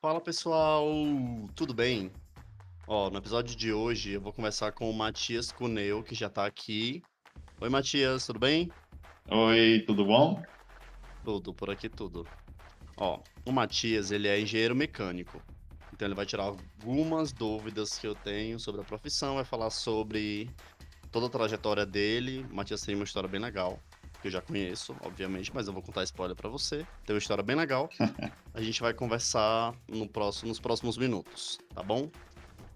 Fala pessoal, tudo bem? Ó, no episódio de hoje eu vou conversar com o Matias Cuneu, que já tá aqui. Oi, Matias, tudo bem? Oi, tudo bom? Tudo, por aqui tudo. Ó, o Matias, ele é engenheiro mecânico. Então ele vai tirar algumas dúvidas que eu tenho sobre a profissão, vai falar sobre toda a trajetória dele. O Matias tem uma história bem legal, que eu já conheço, obviamente, mas eu vou contar spoiler pra você. Tem uma história bem legal. A gente vai conversar nos próximos minutos, tá bom?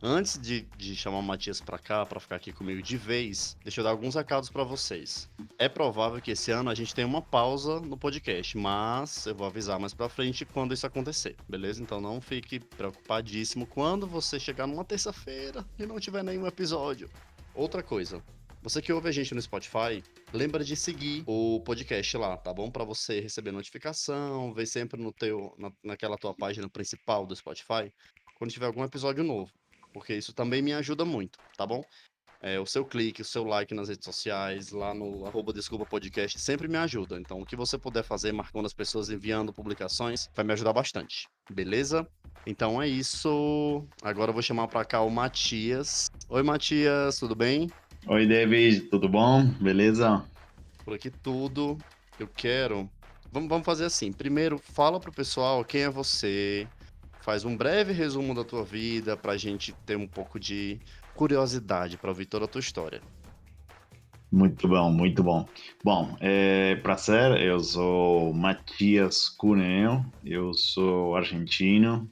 Antes de chamar o Matias pra cá, pra ficar aqui comigo de vez, deixa eu dar alguns recados pra vocês. É provável que esse ano a gente tenha uma pausa no podcast, mas eu vou avisar mais pra frente quando isso acontecer, beleza? Então não fique preocupadíssimo quando você chegar numa terça-feira e não tiver nenhum episódio. Outra coisa, você que ouve a gente no Spotify, lembra de seguir o podcast lá, tá bom? Pra você receber notificação, ver sempre naquela tua página principal do Spotify, quando tiver algum episódio novo, porque isso também me ajuda muito, tá bom? O seu clique, o seu like nas redes sociais, lá no @desculpa podcast, sempre me ajuda. Então, o que você puder fazer, marcando as pessoas, enviando publicações, vai me ajudar bastante, beleza? Então é isso. Agora eu vou chamar pra cá o Matias. Oi, Matias, tudo bem? Oi, David, tudo bom? Beleza? Por aqui tudo. Eu quero. Vamos fazer assim. Primeiro, fala pro pessoal quem é você. Faz um breve resumo da tua vida pra gente ter um pouco de curiosidade pra ouvir toda a tua história. Muito bom, muito bom. Bom, prazer, eu sou Matias Cuneo, eu sou argentino,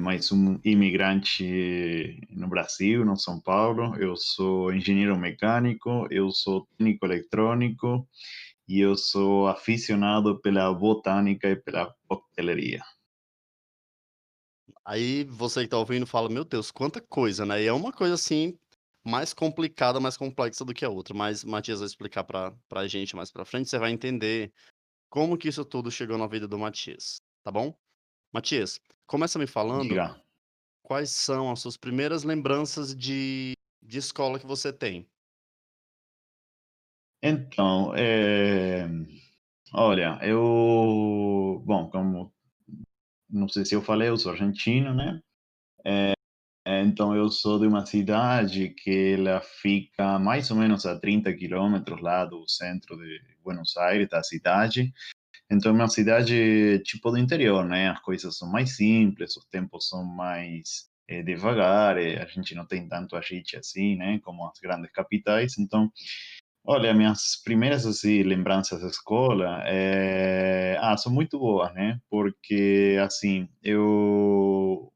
mais um imigrante no Brasil, no São Paulo. Eu sou engenheiro mecânico, eu sou técnico eletrônico e eu sou aficionado pela botânica e pela coquetelaria. Aí você que tá ouvindo fala, meu Deus, quanta coisa, né? E é uma coisa assim, mais complicada, mais complexa do que a outra. Mas Matias vai explicar pra gente mais pra frente, você vai entender como que isso tudo chegou na vida do Matias, tá bom? Matias, começa me falando Diga. quais são as suas primeiras lembranças de escola que você tem. Então, olha, bom, como não sei se eu falei, eu sou argentino, né? Então eu sou de uma cidade que ela fica mais ou menos a 30 quilômetros lá do centro de Buenos Aires, da cidade. Então é uma cidade tipo do interior, né? As coisas são mais simples, os tempos são mais devagar, a gente não tem tanto agite assim, né? Como as grandes capitais. Então, olha, minhas primeiras assim, lembranças da escola são muito boas, né? Porque assim, eu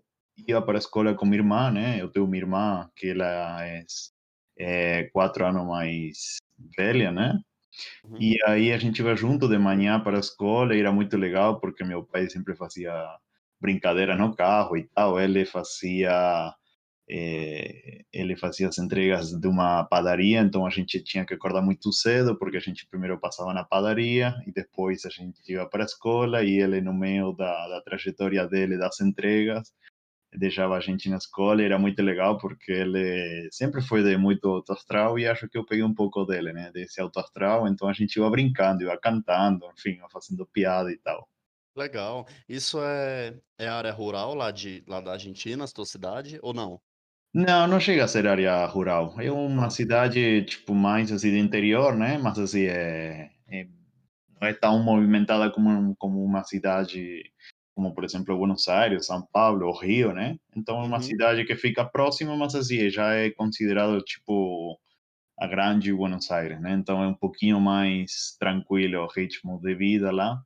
ia para a escola com minha irmã, né? Eu tenho uma irmã que ela é 4 anos mais velha, né? Uhum. E aí a gente ia junto de manhã para a escola e era muito legal porque meu pai sempre fazia brincadeira no carro e tal. Ele fazia as entregas de uma padaria, então a gente tinha que acordar muito cedo, porque a gente primeiro passava na padaria e depois a gente ia para a escola e ele, no meio da trajetória dele, das entregas, deixava a gente na escola e era muito legal, porque ele sempre foi de muito alto astral e acho que eu peguei um pouco dele, né, desse alto astral, então a gente ia brincando, ia cantando, enfim, ia fazendo piada e tal. Legal. Isso é área rural lá da Argentina, a tua cidade, ou não? Não, não chega a ser área rural. É uma Ah, cidade, tipo, mais assim de interior, né? Mas assim, não é tão movimentada como uma cidade, como por exemplo Buenos Aires, São Paulo ou Rio, né? Então é uma uhum. cidade que fica próxima, mas assim, já é considerado tipo a grande Buenos Aires, né? Então é um pouquinho mais tranquilo o ritmo de vida lá.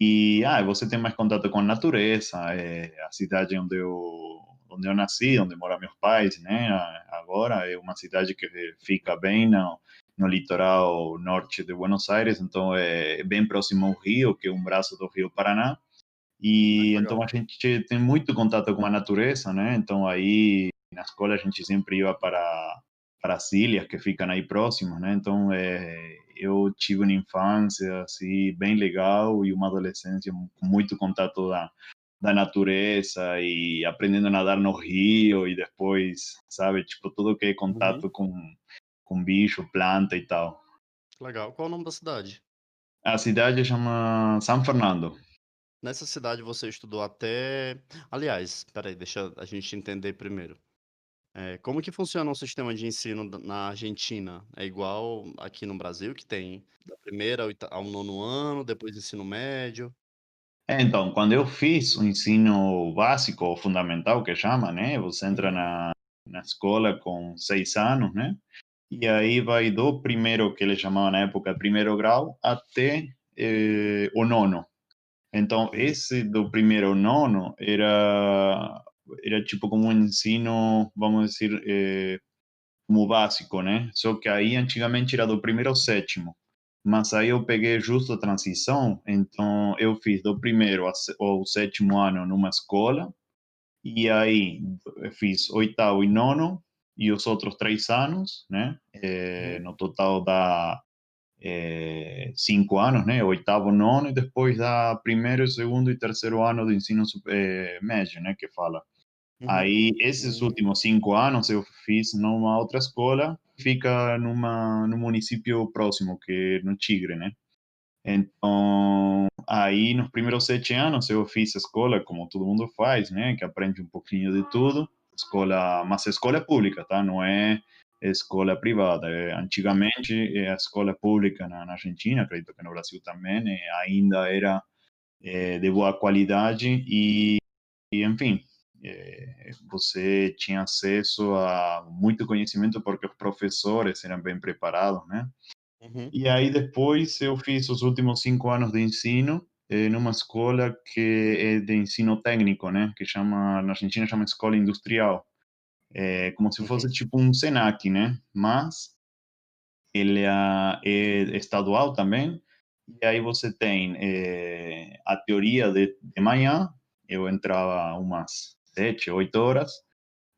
E você tem mais contato com a natureza, a cidade onde eu nasci, onde moram meus pais, né? Agora é uma cidade que fica bem no litoral norte de Buenos Aires, então é bem próximo ao rio, que é um braço do Rio Paraná. Ah, que E então legal. a gente tem muito contato com a natureza, né? Então aí na escola a gente sempre ia para as ilhas que ficam aí próximas, né? Então eu tive uma infância assim bem legal e uma adolescência com muito contato da natureza e aprendendo a nadar no rio e depois, sabe, tipo tudo que é Uhum. contato com bicho, planta e tal. Legal. Qual é o nome da cidade? A cidade chama São Fernando. Nessa cidade você estudou até aliás, espera aí, deixa a gente entender primeiro. Como que funciona o sistema de ensino na Argentina? É igual aqui no Brasil, que tem da primeira ao nono ano, depois ensino médio? Então, quando eu fiz o ensino básico ou fundamental, que chama, né? Você entra Uhum, na escola com 6 anos, né? E aí vai do primeiro, que eles chamavam na época primeiro grau, até o nono. Então, uhum, esse do primeiro ao nono era tipo como um ensino, vamos dizer, como básico, né? Só que aí antigamente era do primeiro ao sétimo. Mas aí eu peguei justo a transição, então eu fiz do primeiro ao sétimo ano numa escola, e aí eu fiz oitavo e nono, e os outros 3 anos, né? uhum. No total dá 5 anos, né? Oitavo, nono, e depois dá primeiro, segundo e terceiro ano do ensino médio, né? Que fala. Uhum. Aí, esses Hum. últimos 5 anos eu fiz numa outra escola, fica num município próximo, que é no Tigre, né? Então, aí nos primeiros 7 anos eu fiz escola, como todo mundo faz, né? Que aprende um pouquinho de tudo. Escola, mas escola pública, tá? Não é escola privada. Uhum. Antigamente, a escola pública na Argentina, acredito que no Brasil também, ainda era de boa qualidade e enfim, você tinha acesso a muito conhecimento porque os professores eram bem preparados, né? Uhum. E aí depois eu fiz os últimos 5 anos de ensino numa escola que é de ensino técnico, né? Que chama, na Argentina chama Escola Industrial. É como se fosse Uhum. tipo um Senac, né? Mas ele é estadual também. E aí você tem a teoria de manhã, eu entrava umas 7, 8 horas,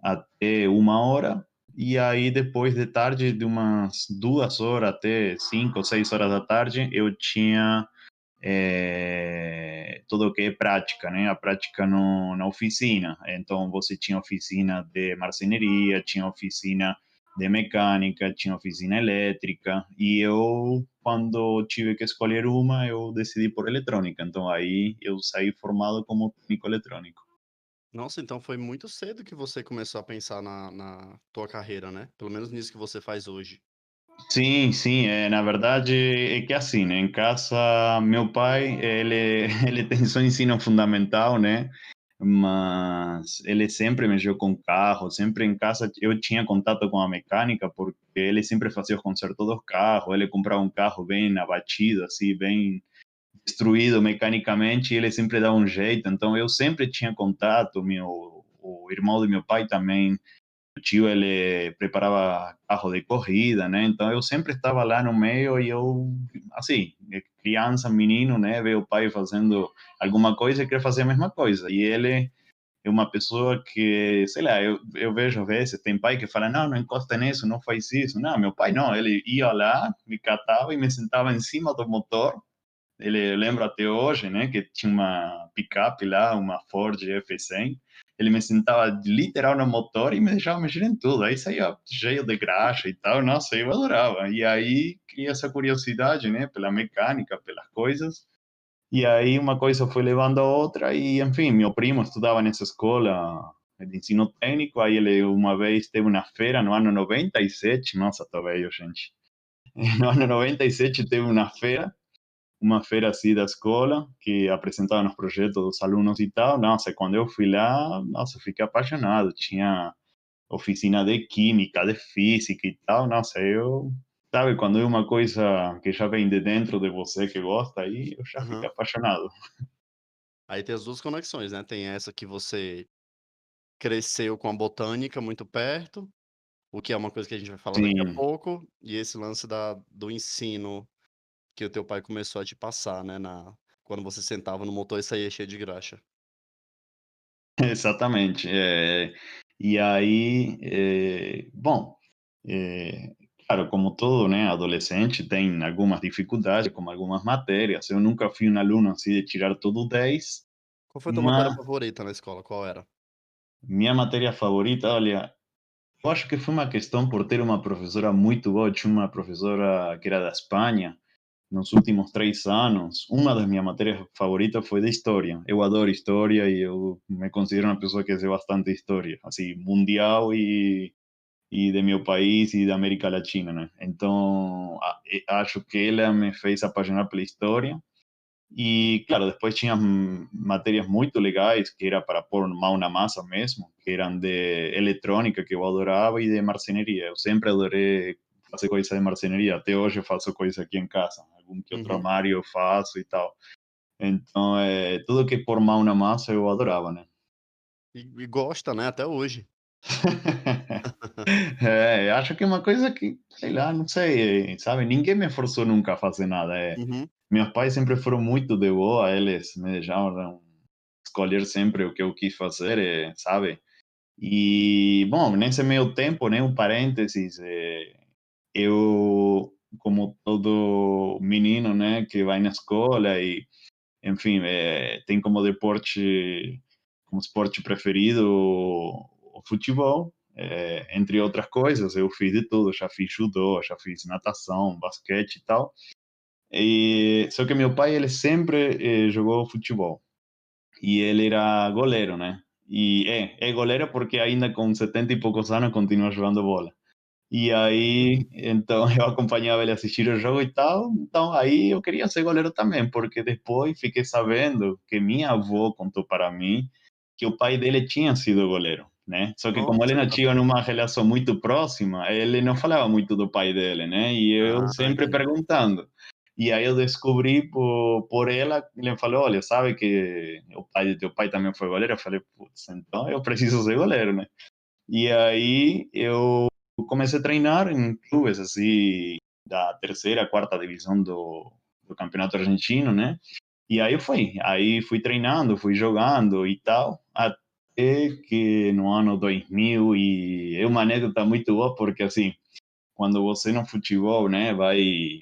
até 1 hora, e aí depois de tarde, de umas 2 horas até 5 ou 6 horas da tarde, eu tinha tudo o que é prática, né? A prática no, na oficina. Então você tinha oficina de marcenaria, tinha oficina de mecânica, tinha oficina elétrica, e eu, quando tive que escolher uma, eu decidi por eletrônica. Então aí eu saí formado como técnico eletrônico. Nossa, então foi muito cedo que você começou a pensar na tua carreira, né? Pelo menos nisso que você faz hoje. Sim, sim, na verdade é que assim, né, em casa, meu pai, ele, ele tem só ensino fundamental, né, mas ele sempre mexeu com carro, sempre em casa eu tinha contato com a mecânica, porque ele sempre fazia os consertos dos carros, ele comprava um carro bem abatido, assim, bem destruído mecanicamente, e ele sempre dava um jeito, então eu sempre tinha contato, o irmão do meu pai também, o tio ele preparava carro de corrida, né? Então eu sempre estava lá no meio e eu, assim, criança, menino, né? Ver o pai fazendo alguma coisa e querer fazer a mesma coisa. E ele é uma pessoa que, sei lá, eu vejo às vezes, tem pai que fala, não, não encosta nisso, não faz isso. Não, meu pai não, ele ia lá, me catava e me sentava em cima do motor. Ele lembra até hoje, né, que tinha uma picape lá, uma Ford F100. Ele me sentava literal no motor e me deixava mexer em tudo. Aí saía cheio de graxa e tal. Nossa, eu adorava. E aí cria essa curiosidade, né, pela mecânica, pelas coisas. E aí uma coisa foi levando a outra e, enfim, meu primo estudava nessa escola de ensino técnico. Aí ele uma vez teve uma feira no ano 97. Nossa, tô velho, gente. No ano 97 teve uma feira assim da escola, que apresentava os projetos dos alunos e tal. Nossa, quando eu fui lá, nossa, eu fiquei apaixonado. Tinha oficina de química, de física e tal. Nossa, eu, sabe, quando é uma coisa que já vem de dentro de você que gosta, aí eu já fico Aham. apaixonado. Aí tem as 2 conexões, né, tem essa que você cresceu com a botânica muito perto, o que é uma coisa que a gente vai falar daqui a Sim, pouco, e esse lance do ensino que o teu pai começou a te passar, né, quando você sentava no motor e saía cheio de graxa. exatamente. E aí, bom, é, claro, como todo, né, adolescente tem algumas dificuldades, como algumas matérias. Eu nunca fui um aluno assim de tirar todo 10, Qual foi a tua matéria mas favorita na escola, qual era? minha matéria favorita, olha, eu acho que foi uma questão por ter uma professora muito boa. Tinha uma professora que era da Espanha, nos últimos 3 anos, uma das minhas matérias favoritas foi de história. Eu adoro história e eu me considero uma pessoa que sei bastante história, assim, mundial e de meu país e da América Latina, né? Então, acho que ela me fez apaixonar pela história. E, claro, depois tinha matérias muito legais, que era para pôr mão na massa mesmo, que eram de eletrônica, que eu adorava, e de marcenaria. Eu sempre adorei fazer coisa de marcenaria. Até hoje eu faço coisa aqui em casa. Algum que outro Uhum. armário eu faço e tal. Então, tudo que é pôr mão na massa eu adorava, né? E gosta, né, até hoje. Acho que é uma coisa que, sei lá, não sei, sabe? Ninguém me forçou nunca a fazer nada. Uhum. Meus pais sempre foram muito de boa, eles me deixaram escolher sempre o que eu quis fazer, sabe? E, bom, nesse meio tempo, né, um parênteses, eu, como todo menino, né, que vai na escola e, enfim, tem como esporte preferido o futebol, entre outras coisas, eu fiz de tudo, já fiz judô, já fiz natação, basquete e tal, e, só que meu pai, ele sempre jogou futebol, e ele era goleiro, né, e é goleiro porque ainda com 70 e poucos anos continua jogando bola. E aí, então eu acompanhava ele assistir o jogo e tal. Então aí eu queria ser goleiro também, porque depois fiquei sabendo que minha avó contou para mim que o pai dele tinha sido goleiro, né? Só que como ele Nossa, não tá tinha vendo? uma relação muito próxima, ele não falava muito do pai dele, né? E eu Ah, sempre entendi. perguntando. E aí eu descobri por ela, ele falou, olha, sabe que o pai do teu pai também foi goleiro? Eu falei, putz, então eu preciso ser goleiro, né? E aí eu comecei a treinar em clubes assim da terceira, quarta divisão do campeonato argentino, né? E aí fui treinando, fui jogando e tal, até que no ano 2000 e é uma anedota muito boa porque assim, quando você no futebol, né, vai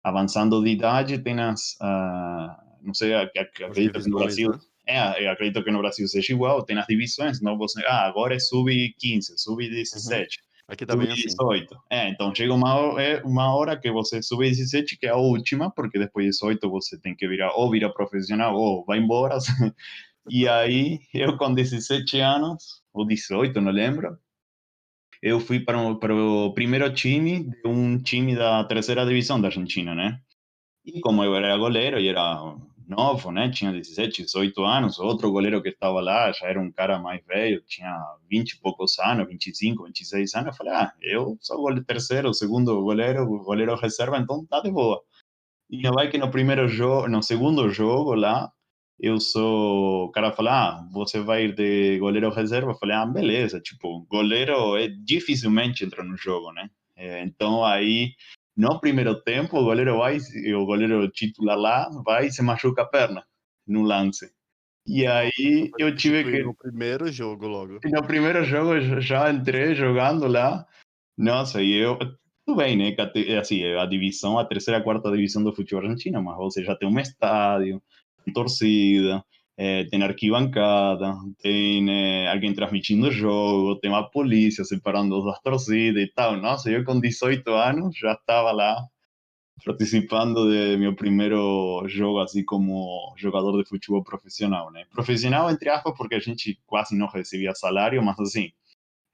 avançando de idade, tem não sei, As acredito que no divisões, Brasil, né? eu acredito que no Brasil seja igual, tem as divisões, não você, agora é sub-15, Uhum. sub-17, Aqui também é assim. sub-18. Então chega uma hora que você sub-17, que é a última, porque depois de 18 você tem que virar, ou vira profissional, ou vai embora. E aí, eu com 17 anos, ou 18, não lembro, eu fui para o primeiro time de um time da terceira divisão da Argentina, né? E como eu era goleiro e era novo, né? Tinha 17, 18 anos, outro goleiro que estava lá já era um cara mais velho, tinha 20 e poucos anos, 25, 26 anos. Eu falei, eu sou o goleiro terceiro, segundo goleiro, goleiro reserva, então tá de boa. E vai que no primeiro jogo, no segundo jogo lá, eu sou, o cara fala, você vai ir de goleiro reserva? Eu falei, beleza, tipo, goleiro dificilmente entra no jogo, né? Então aí, no primeiro tempo, o goleiro vai, o goleiro titular lá, vai e se machuca a perna no lance. E Nossa, aí foi eu tive substituir no que, primeiro jogo logo. no primeiro jogo eu já entrei jogando lá, nossa, e eu. Tudo bem, né? Assim, a divisão, a terceira, quarta divisão do futebol argentino, mas você já tem um estádio, tem torcida, tem arquibancada, tem alguém transmitindo o jogo, tem uma polícia separando as torcidas e tal. Nossa, eu com 18 anos já estava lá participando de meu primeiro jogo, assim, como jogador de futebol profissional, né? Profissional, entre aspas, porque a gente quase não recebia salário, mas assim,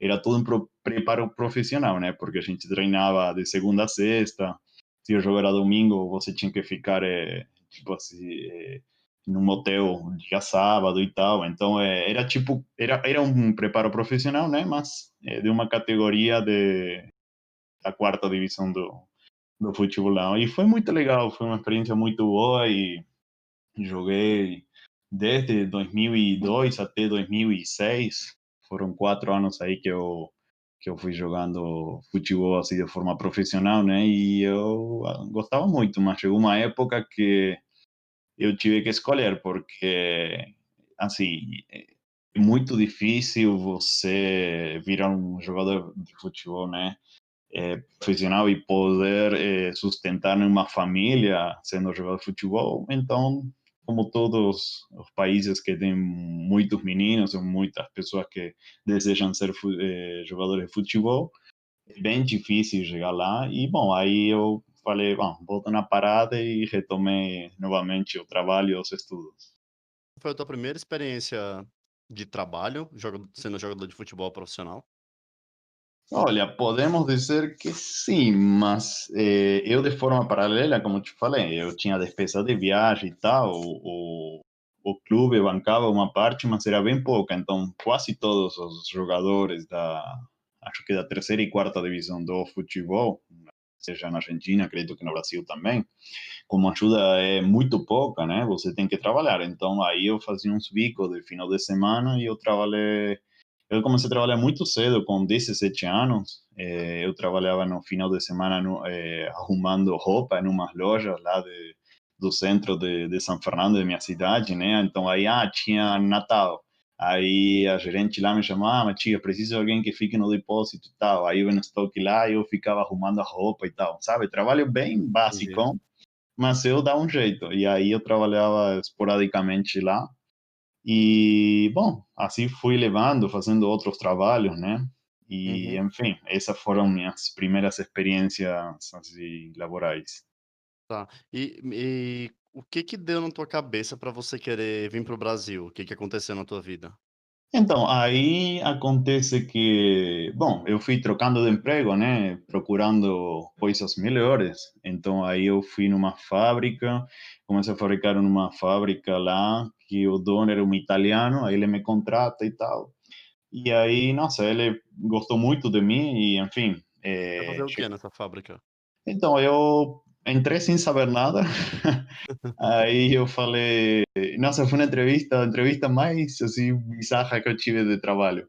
era todo um preparo profissional, né? Porque a gente treinava de segunda a sexta. Se o jogo era domingo, você tinha que ficar, tipo assim, num hotel dia sábado e tal. Então, era tipo, era um preparo profissional, né? Mas de uma categoria da quarta divisão do futebol lá. E foi muito legal, foi uma experiência muito boa e joguei desde 2002 até 2006. Foram 4 anos aí que eu fui jogando futebol assim de forma profissional, né? E eu gostava muito, mas chegou uma época que eu tive que escolher, porque assim, é muito difícil você virar um jogador de futebol, né? Profissional e poder sustentar uma família sendo jogador de futebol. Então, como todos os países que têm muitos meninos ou muitas pessoas que desejam ser jogadores de futebol, é bem difícil chegar lá. E, bom, aí eu falei, bom, vou dar uma parada e retomei novamente o trabalho e os estudos. Foi a tua primeira experiência de trabalho, sendo jogador de futebol profissional? Olha, podemos dizer que sim, mas eu de forma paralela, como te falei, eu tinha despesa de viagem e tal, o clube bancava uma parte, mas era bem pouca, então quase todos os jogadores acho que da terceira e quarta divisão do futebol, seja na Argentina, acredito que no Brasil também, como ajuda é muito pouca, né? Você tem que trabalhar. Então aí eu fazia uns bicos de final de semana e eu trabalhei. Eu comecei a trabalhar muito cedo, com 17 anos. Eu trabalhava no final de semana arrumando roupa em umas lojas lá do centro de São Fernando, de minha cidade, né? Então aí tinha Natal. Aí a gerente lá me chamava, tia, preciso de alguém que fique no depósito e tal. Aí eu no estoque lá, eu ficava arrumando a roupa e tal, sabe? Trabalho bem Entendi. básico, mas eu dava um jeito. E aí eu trabalhava esporadicamente lá. E, bom, assim fui levando, fazendo outros trabalhos, né? E, Uhum. enfim, essas foram minhas primeiras experiências assim, laborais. Tá. E o que que deu na tua cabeça pra você querer vir para o Brasil? O que que aconteceu na tua vida? Então, aí acontece que, bom, eu fui trocando de emprego, né? Procurando coisas melhores. Então, aí eu fui numa fábrica, comecei a fabricar numa fábrica lá, que o dono era um italiano, aí ele me contrata e tal. E aí, nossa, ele gostou muito de mim e, enfim, Vai fazer o quê nessa fábrica? então eu entrei sem saber nada. Aí eu falei, nossa, foi uma entrevista, a entrevista mais assim bizarra que eu tive de trabalho.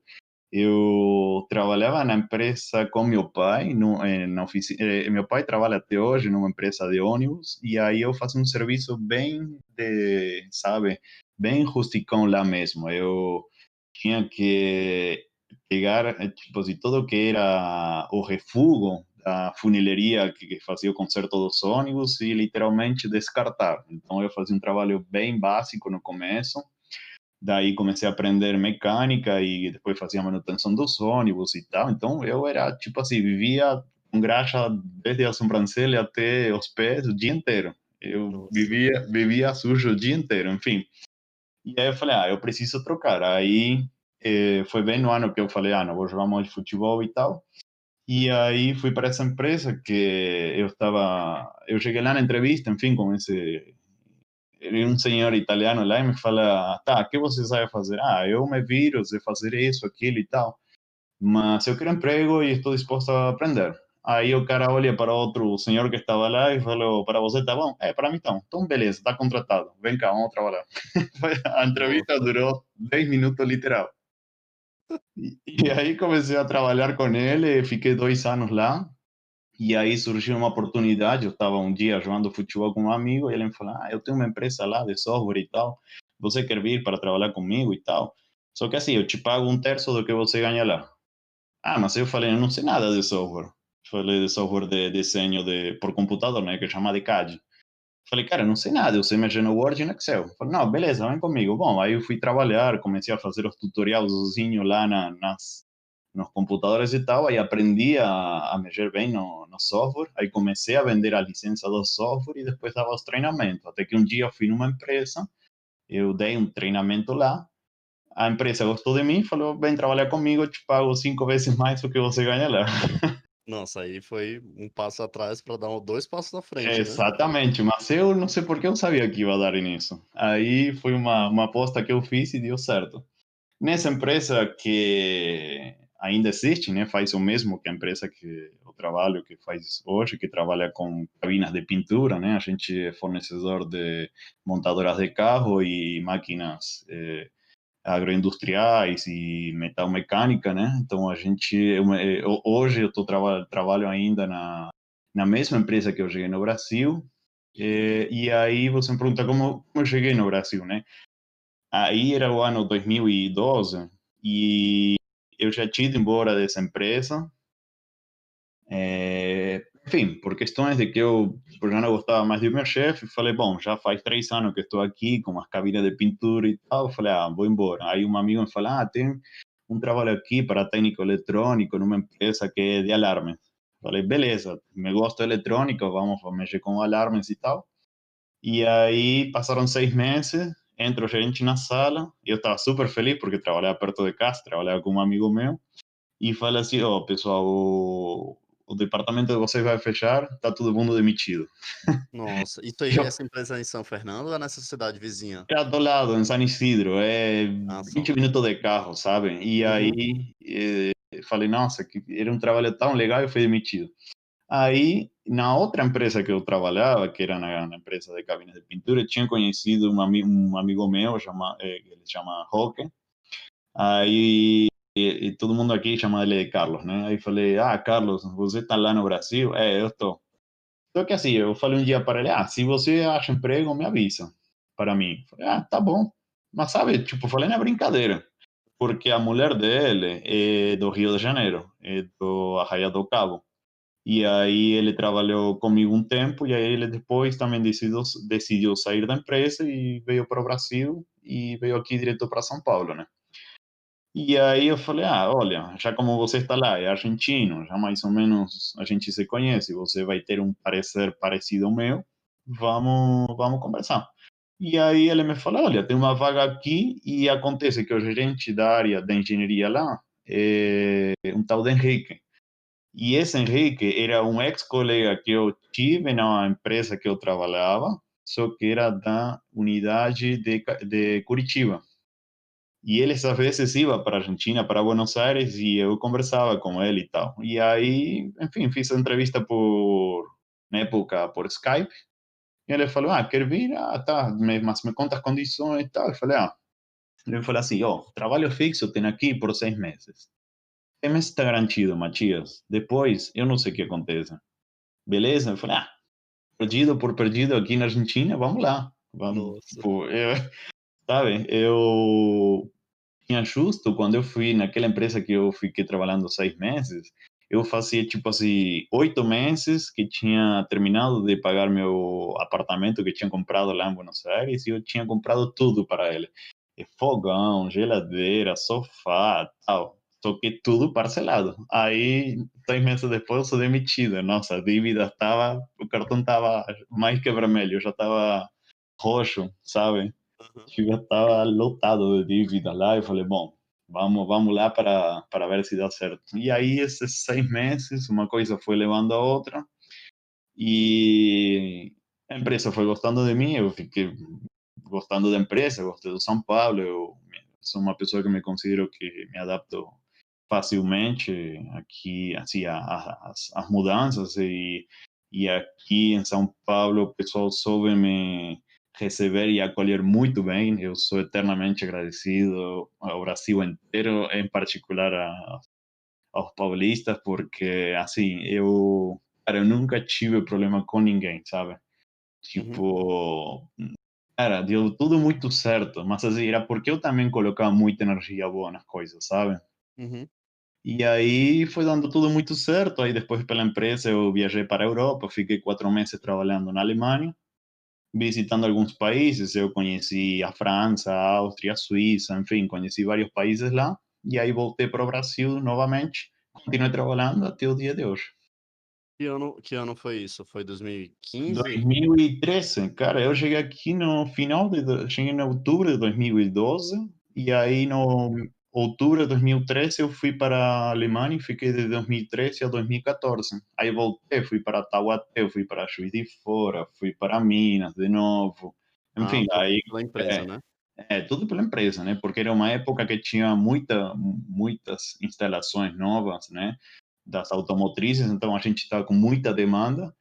Eu trabalhava na empresa com meu pai, na oficina. Meu pai trabalha até hoje numa empresa de ônibus, e aí eu faço um serviço bem de, sabe, bem rusticão lá mesmo. Eu tinha que pegar, tipo assim, tudo que era o refúgio da funilaria que fazia o conserto dos ônibus e literalmente descartar. Então eu fazia um trabalho bem básico no começo, daí comecei a aprender mecânica e depois fazia manutenção dos ônibus e tal. Então eu era, tipo assim, vivia com graxa desde a sobrancelha até os pés o dia inteiro. Eu Nossa. vivia sujo o dia inteiro, enfim. E aí eu falei, eu preciso trocar. Aí foi bem no ano que eu falei, não vou jogar mais de futebol e tal. E aí fui para essa empresa que eu cheguei lá na entrevista, enfim, com esse, um senhor italiano lá e me fala, tá, o que você sabe fazer? Eu me viro, sei fazer isso, aquilo e tal. Mas eu quero emprego e estou disposto a aprender. Aí o cara olha para outro senhor que estava lá e falou, para você tá bom? Para mim tá bom. Então, beleza, está contratado. Vem cá, vamos trabalhar. A entrevista Nossa. durou 10 minutos literal. E aí comecei a trabalhar com ele, fiquei 2 anos lá. E aí surgiu uma oportunidade, eu estava um dia jogando futebol com um amigo e ele me falou, eu tenho uma empresa lá de software e tal, você quer vir para trabalhar comigo e tal? Só que assim, eu te pago um terço do que você ganha lá. Mas eu falei, eu não sei nada de software. Falei de software de desenho por computador, né, que chama de CAD. Falei, cara, não sei nada, eu sei mexer no Word e no Excel. Falei, não, beleza, vem comigo. Bom, aí eu fui trabalhar, comecei a fazer os tutoriais sozinho lá nos computadores e tal, aí aprendi a mexer bem no software, aí comecei a vender a licença do software e depois dava os treinamentos. Até que um dia eu fui numa empresa, eu dei um treinamento lá, a empresa gostou de mim, falou, vem trabalhar comigo, eu te pago 5 vezes mais do que você ganha lá. Nossa, aí foi um passo atrás pra dar 2 passos à frente, né? Exatamente, mas eu não sei por que eu sabia que ia dar nisso. Aí foi uma aposta que eu fiz e deu certo. Nessa empresa que ainda existe, né, faz o mesmo que a empresa que eu trabalho, que faz hoje, que trabalha com cabinas de pintura, né? A gente é fornecedor de montadoras de carro e máquinas agroindustriais e metal mecânica, né? Então a gente, hoje eu trabalho ainda na mesma empresa que eu cheguei no Brasil, e aí você me pergunta como eu cheguei no Brasil, né? Aí era o ano 2012 e eu já tinha ido embora dessa empresa. Enfim, por questões de que eu já não gostava mais do meu chefe, falei, bom, já faz 3 anos que estou aqui com as cabines de pintura e tal, falei, vou embora. Aí um amigo me falou, tem um trabalho aqui para técnico eletrônico numa empresa que é de alarmes. Falei, beleza, me gosto de eletrônica, vamos mexer com alarmes e tal. E aí passaram 6 meses, entra o gerente na sala, e eu estava super feliz porque trabalhava perto de casa, trabalhava com um amigo meu, e fala assim, ó, pessoal, o departamento de vocês vai fechar, tá todo mundo demitido. Nossa, isso aí, Eu, essa empresa é em São Fernando ou é nessa cidade vizinha? era do lado, em San Isidro, é Ah, 20 só. minutos de carro, sabe? E Uhum. aí falei, nossa, que era um trabalho tão legal, eu fui demitido. Aí, na outra empresa que eu trabalhava, que era na empresa de cabines de pintura, eu tinha conhecido um amigo meu, ele chama Roque. Aí, e todo mundo aqui chama ele de Carlos, né? Aí falei, ah, Carlos, você está lá no Brasil? É, eu estou. Só que assim, eu falei um dia para ele, ah, se você acha emprego, me avisa para mim. Falei, ah, tá bom. Mas sabe, tipo, falei na brincadeira, porque a mulher dele é do Rio de Janeiro, é do Arraial do Cabo. E aí ele trabalhou comigo um tempo e aí ele depois também decidiu sair da empresa e veio para o Brasil e veio aqui direto para São Paulo, né? E aí eu falei, ah, olha, já como você está lá, é argentino, já mais ou menos a gente se conhece, você vai ter um parecer parecido ao meu, vamos conversar. E aí ele me falou, olha, tem uma vaga aqui e acontece que o gerente da área da engenharia lá é um tal de Henrique. E esse Henrique era um ex-colega que eu tive na empresa que eu trabalhava, só que era da unidade de Curitiba. E ele, às vezes, ia para a Argentina, para Buenos Aires, e eu conversava com ele e tal. E aí, enfim, fiz a entrevista na época, por Skype. E ele falou, ah, quer vir? Ah, tá, mas me conta as condições e tal. Eu falei, ah. Ele falou assim, ó, oh, trabalho fixo tem aqui por 6 meses. 6 meses está garantido, Matias. Depois, eu não sei o que acontece. Beleza? Eu falei, ah, perdido por perdido aqui na Argentina, vamos lá. Vamos, Nossa. tipo, sabe, eu tinha justo quando eu fui naquela empresa que eu fiquei trabalhando 6 meses, eu fazia tipo assim 8 meses que tinha terminado de pagar meu apartamento que tinha comprado lá em Buenos Aires e eu tinha comprado tudo para ele. Fogão, geladeira, sofá, tal. Só que tudo parcelado. Aí, 6 meses depois, eu sou demitido. Nossa, a dívida estava, o cartão estava mais que vermelho, já estava roxo, sabe? Aham. Eu já estava lotado de dívida lá. Eu falei, bom, vamos lá para ver se dá certo. E aí, esses 6 meses, uma coisa foi levando a outra. E a empresa foi gostando de mim, eu fiquei gostando da empresa, gostei do São Paulo, eu sou uma pessoa que me considero que me adapto facilmente aqui, assim, as mudanças e aqui em São Paulo o pessoal soube me receber e acolher muito bem, eu sou eternamente agradecido ao Brasil inteiro, em particular aos paulistas, porque, assim, cara, eu nunca tive problema com ninguém, sabe? Uhum. Tipo, cara, deu tudo muito certo, mas assim, era porque eu também colocava muita energia boa nas coisas, sabe? Uhum. E aí foi dando tudo muito certo. Aí depois, pela empresa, eu viajei para a Europa, fiquei 4 meses trabalhando na Alemanha, visitando alguns países. Eu conheci a França, a Áustria, a Suíça, enfim, conheci vários países lá. E aí voltei para o Brasil novamente, continuei trabalhando até o dia de hoje. Que ano foi isso? Foi 2015? 2013, cara, eu cheguei aqui no final cheguei em outubro de 2012 e aí no outubro de 2013 eu fui para a Alemanha e fiquei de 2013 a 2014. Aí voltei, fui para Taubaté, fui para Juiz de Fora, fui para Minas de novo. Ah, Enfim, aí pela empresa, é, né? tudo pela empresa, né? Porque era uma época que tinha muitas instalações novas, né? Das automotrizes, então a gente estava com muita demanda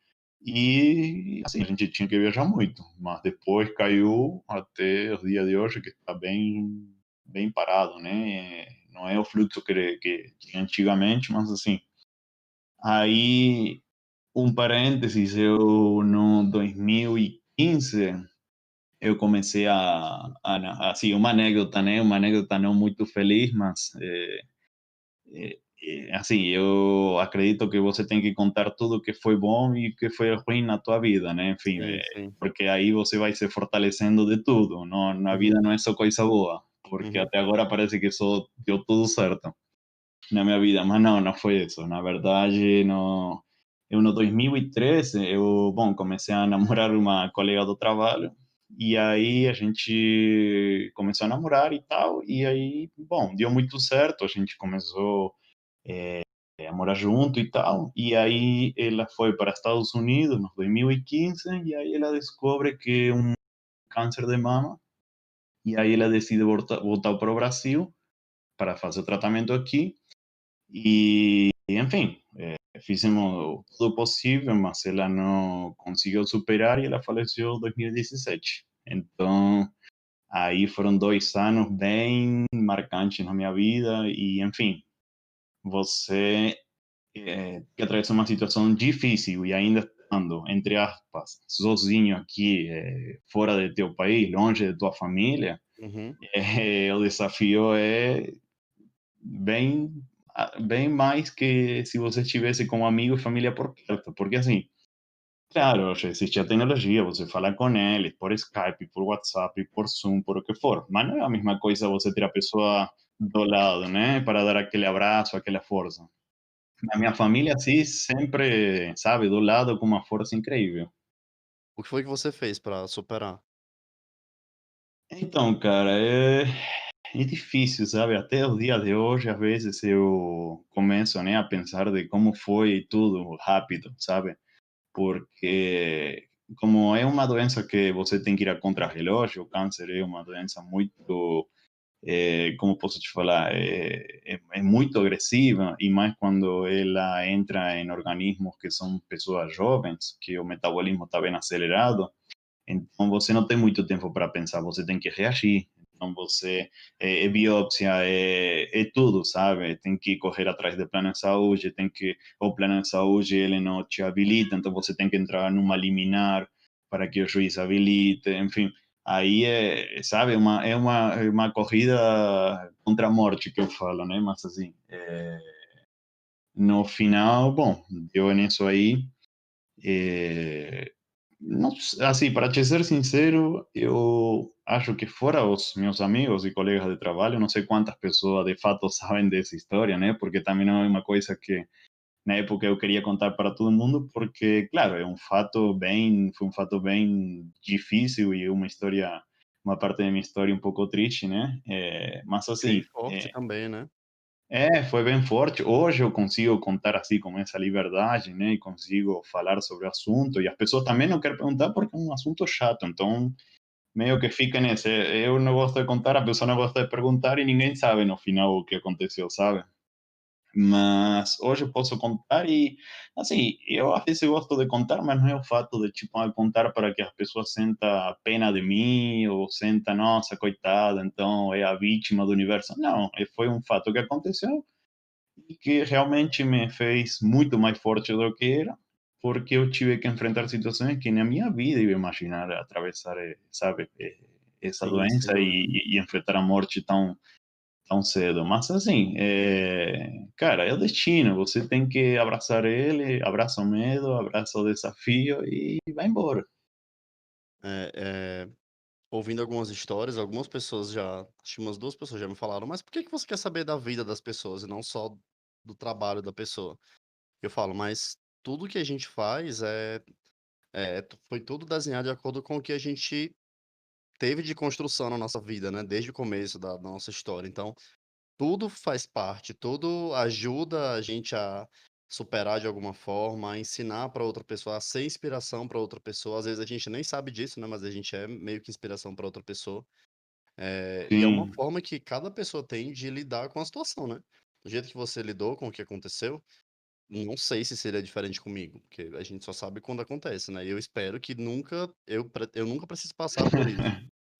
e assim a gente tinha que viajar muito, mas depois caiu até o dia de hoje que está bem parado, né? Não é o fluxo que tinha antigamente, mas assim, aí um parênteses, eu no 2015 eu comecei assim, uma anécdota, né? Uma anécdota não muito feliz, mas assim, eu acredito que você tem que contar tudo que foi bom e que foi ruim na tua vida, né? Enfim, Sim, sim. porque aí você vai se fortalecendo de tudo. Não, na Uhum. vida não é só coisa boa, porque Uhum. até agora parece que só deu tudo certo na minha vida, mas não foi isso. Na verdade, não. eu no 2013, eu, bom, comecei a namorar uma colega do trabalho, e aí a gente começou a namorar e tal, e aí, bom, deu muito certo, a gente começou a morar junto e tal, e aí ela foi para Estados Unidos no 2015, e aí ela descobre que um câncer de mama, e aí ela decide voltar para o Brasil para fazer o tratamento aqui, e, enfim, fizemos tudo possível, mas ela não conseguiu superar e ela faleceu em 2017. Então, aí foram 2 anos bem marcantes na minha vida e, enfim, você que atravessa uma situação difícil e ainda estando, entre aspas, sozinho aqui, fora de teu país, longe de tua família, Uhum. o desafio é bem, bem mais que se você estivesse com amigo e família por perto, porque assim, claro, já existe a tecnologia, você fala com eles por Skype, por WhatsApp, por Zoom, por o que for, mas não é a mesma coisa você ter a pessoa do lado, né, para dar aquele abraço, aquela força. A minha família, assim, sempre, sabe, do lado com uma força incrível. O que foi que você fez pra superar? Então, cara, é difícil, sabe? Até os dias de hoje, às vezes eu começo, né, a pensar de como foi tudo rápido, sabe? Porque como é uma doença que você tem que ir a contrarrelógio, o câncer é uma doença muito, como posso te falar, é muito agressiva, e mais quando ela entra em organismos que são pessoas jovens, que o metabolismo está bem acelerado, então você não tem muito tempo para pensar, você tem que reagir. Então você é biópsia, é tudo, sabe? Tem que correr atrás do plano de saúde, tem que o plano de saúde ele não te habilita, então você tem que entrar numa liminar para que o juiz habilite, enfim. Aí sabe, uma corrida contra a morte que eu falo, né? Mas assim, no final, bom, deu nisso aí. É, não, assim, para te ser sincero, eu acho que fora os meus amigos e colegas de trabalho, não sei quantas pessoas de fato sabem dessa história, né? Porque também não é uma coisa que na época eu queria contar para todo mundo, porque, claro, foi um fato bem difícil e uma história, uma parte da minha história um pouco triste, né? Mas E assim, forte também, né. foi bem forte. Hoje eu consigo contar assim com essa liberdade, né? E consigo falar sobre o assunto. E as pessoas também não querem perguntar porque é um assunto chato. Então, meio que fica nesse. Eu não gosto de contar, a pessoa não gosta de perguntar e ninguém sabe no final o que aconteceu, sabe? Mas hoje eu posso contar e, assim, eu às vezes gosto de contar, mas não é o fato de, tipo, contar para que as pessoas sintam pena de mim ou sintam, nossa, coitada, então é a vítima do universo. Não, foi um fato que aconteceu e que realmente me fez muito mais forte do que era, porque eu tive que enfrentar situações que na minha vida eu ia imaginar atravessar, sabe, essa Sim, sem doença dúvida. e enfrentar a morte tão cedo. Mas assim, cara, é o destino. Você tem que abraçar ele, abraça o medo, abraça o desafio e vai embora. Eh ouvindo algumas histórias, algumas pessoas já acho que umas 2 pessoas já me falaram: "Mas por que que você quer saber da vida das pessoas e não só do trabalho da pessoa?" Eu falo: "Mas tudo que a gente faz foi tudo desenhado de acordo com o que a gente teve de construção na nossa vida, né, desde o começo da nossa história. Então, tudo faz parte, tudo ajuda a gente a superar de alguma forma, a ensinar para outra pessoa, a ser inspiração para outra pessoa. Às vezes a gente nem sabe disso, né, mas a gente é meio que inspiração para outra pessoa. E é uma Sim, forma que cada pessoa tem de lidar com a situação, né. Do jeito que você lidou com o que aconteceu, não sei se seria diferente comigo, porque a gente só sabe quando acontece, né. E eu espero que eu nunca precise passar por isso,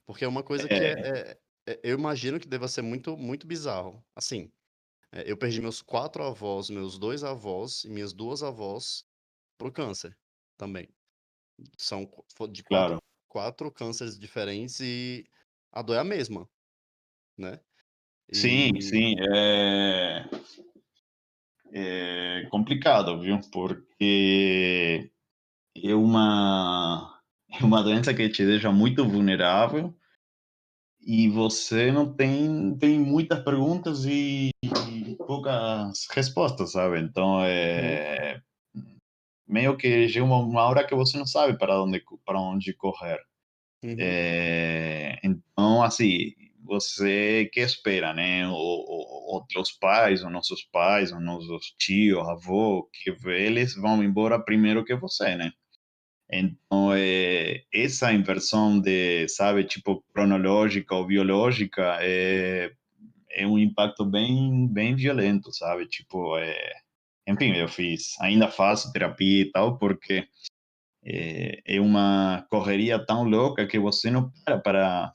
porque é uma coisa que é, eu imagino que deva ser muito muito bizarro. Assim, eu perdi meus 4 avós, meus 2 avós e minhas 2 avós pro câncer também. São de claro. quatro cânceres diferentes e a dor é a mesma, né. Sim, E sim, é complicado, viu? Porque é uma doença que te deixa muito vulnerável e você não tem muitas perguntas e poucas respostas, sabe? Então, uhum, meio que chega uma hora que você não sabe para onde correr. Uhum. Então, assim, você que espera, né? Outros pais, os nossos tios, avós, que eles vão embora primeiro que você, né? Então, essa inversão de, sabe, tipo, cronológica ou biológica é um impacto bem violento, sabe? Tipo, enfim, ainda faço terapia e tal, porque é uma correria tão louca que você não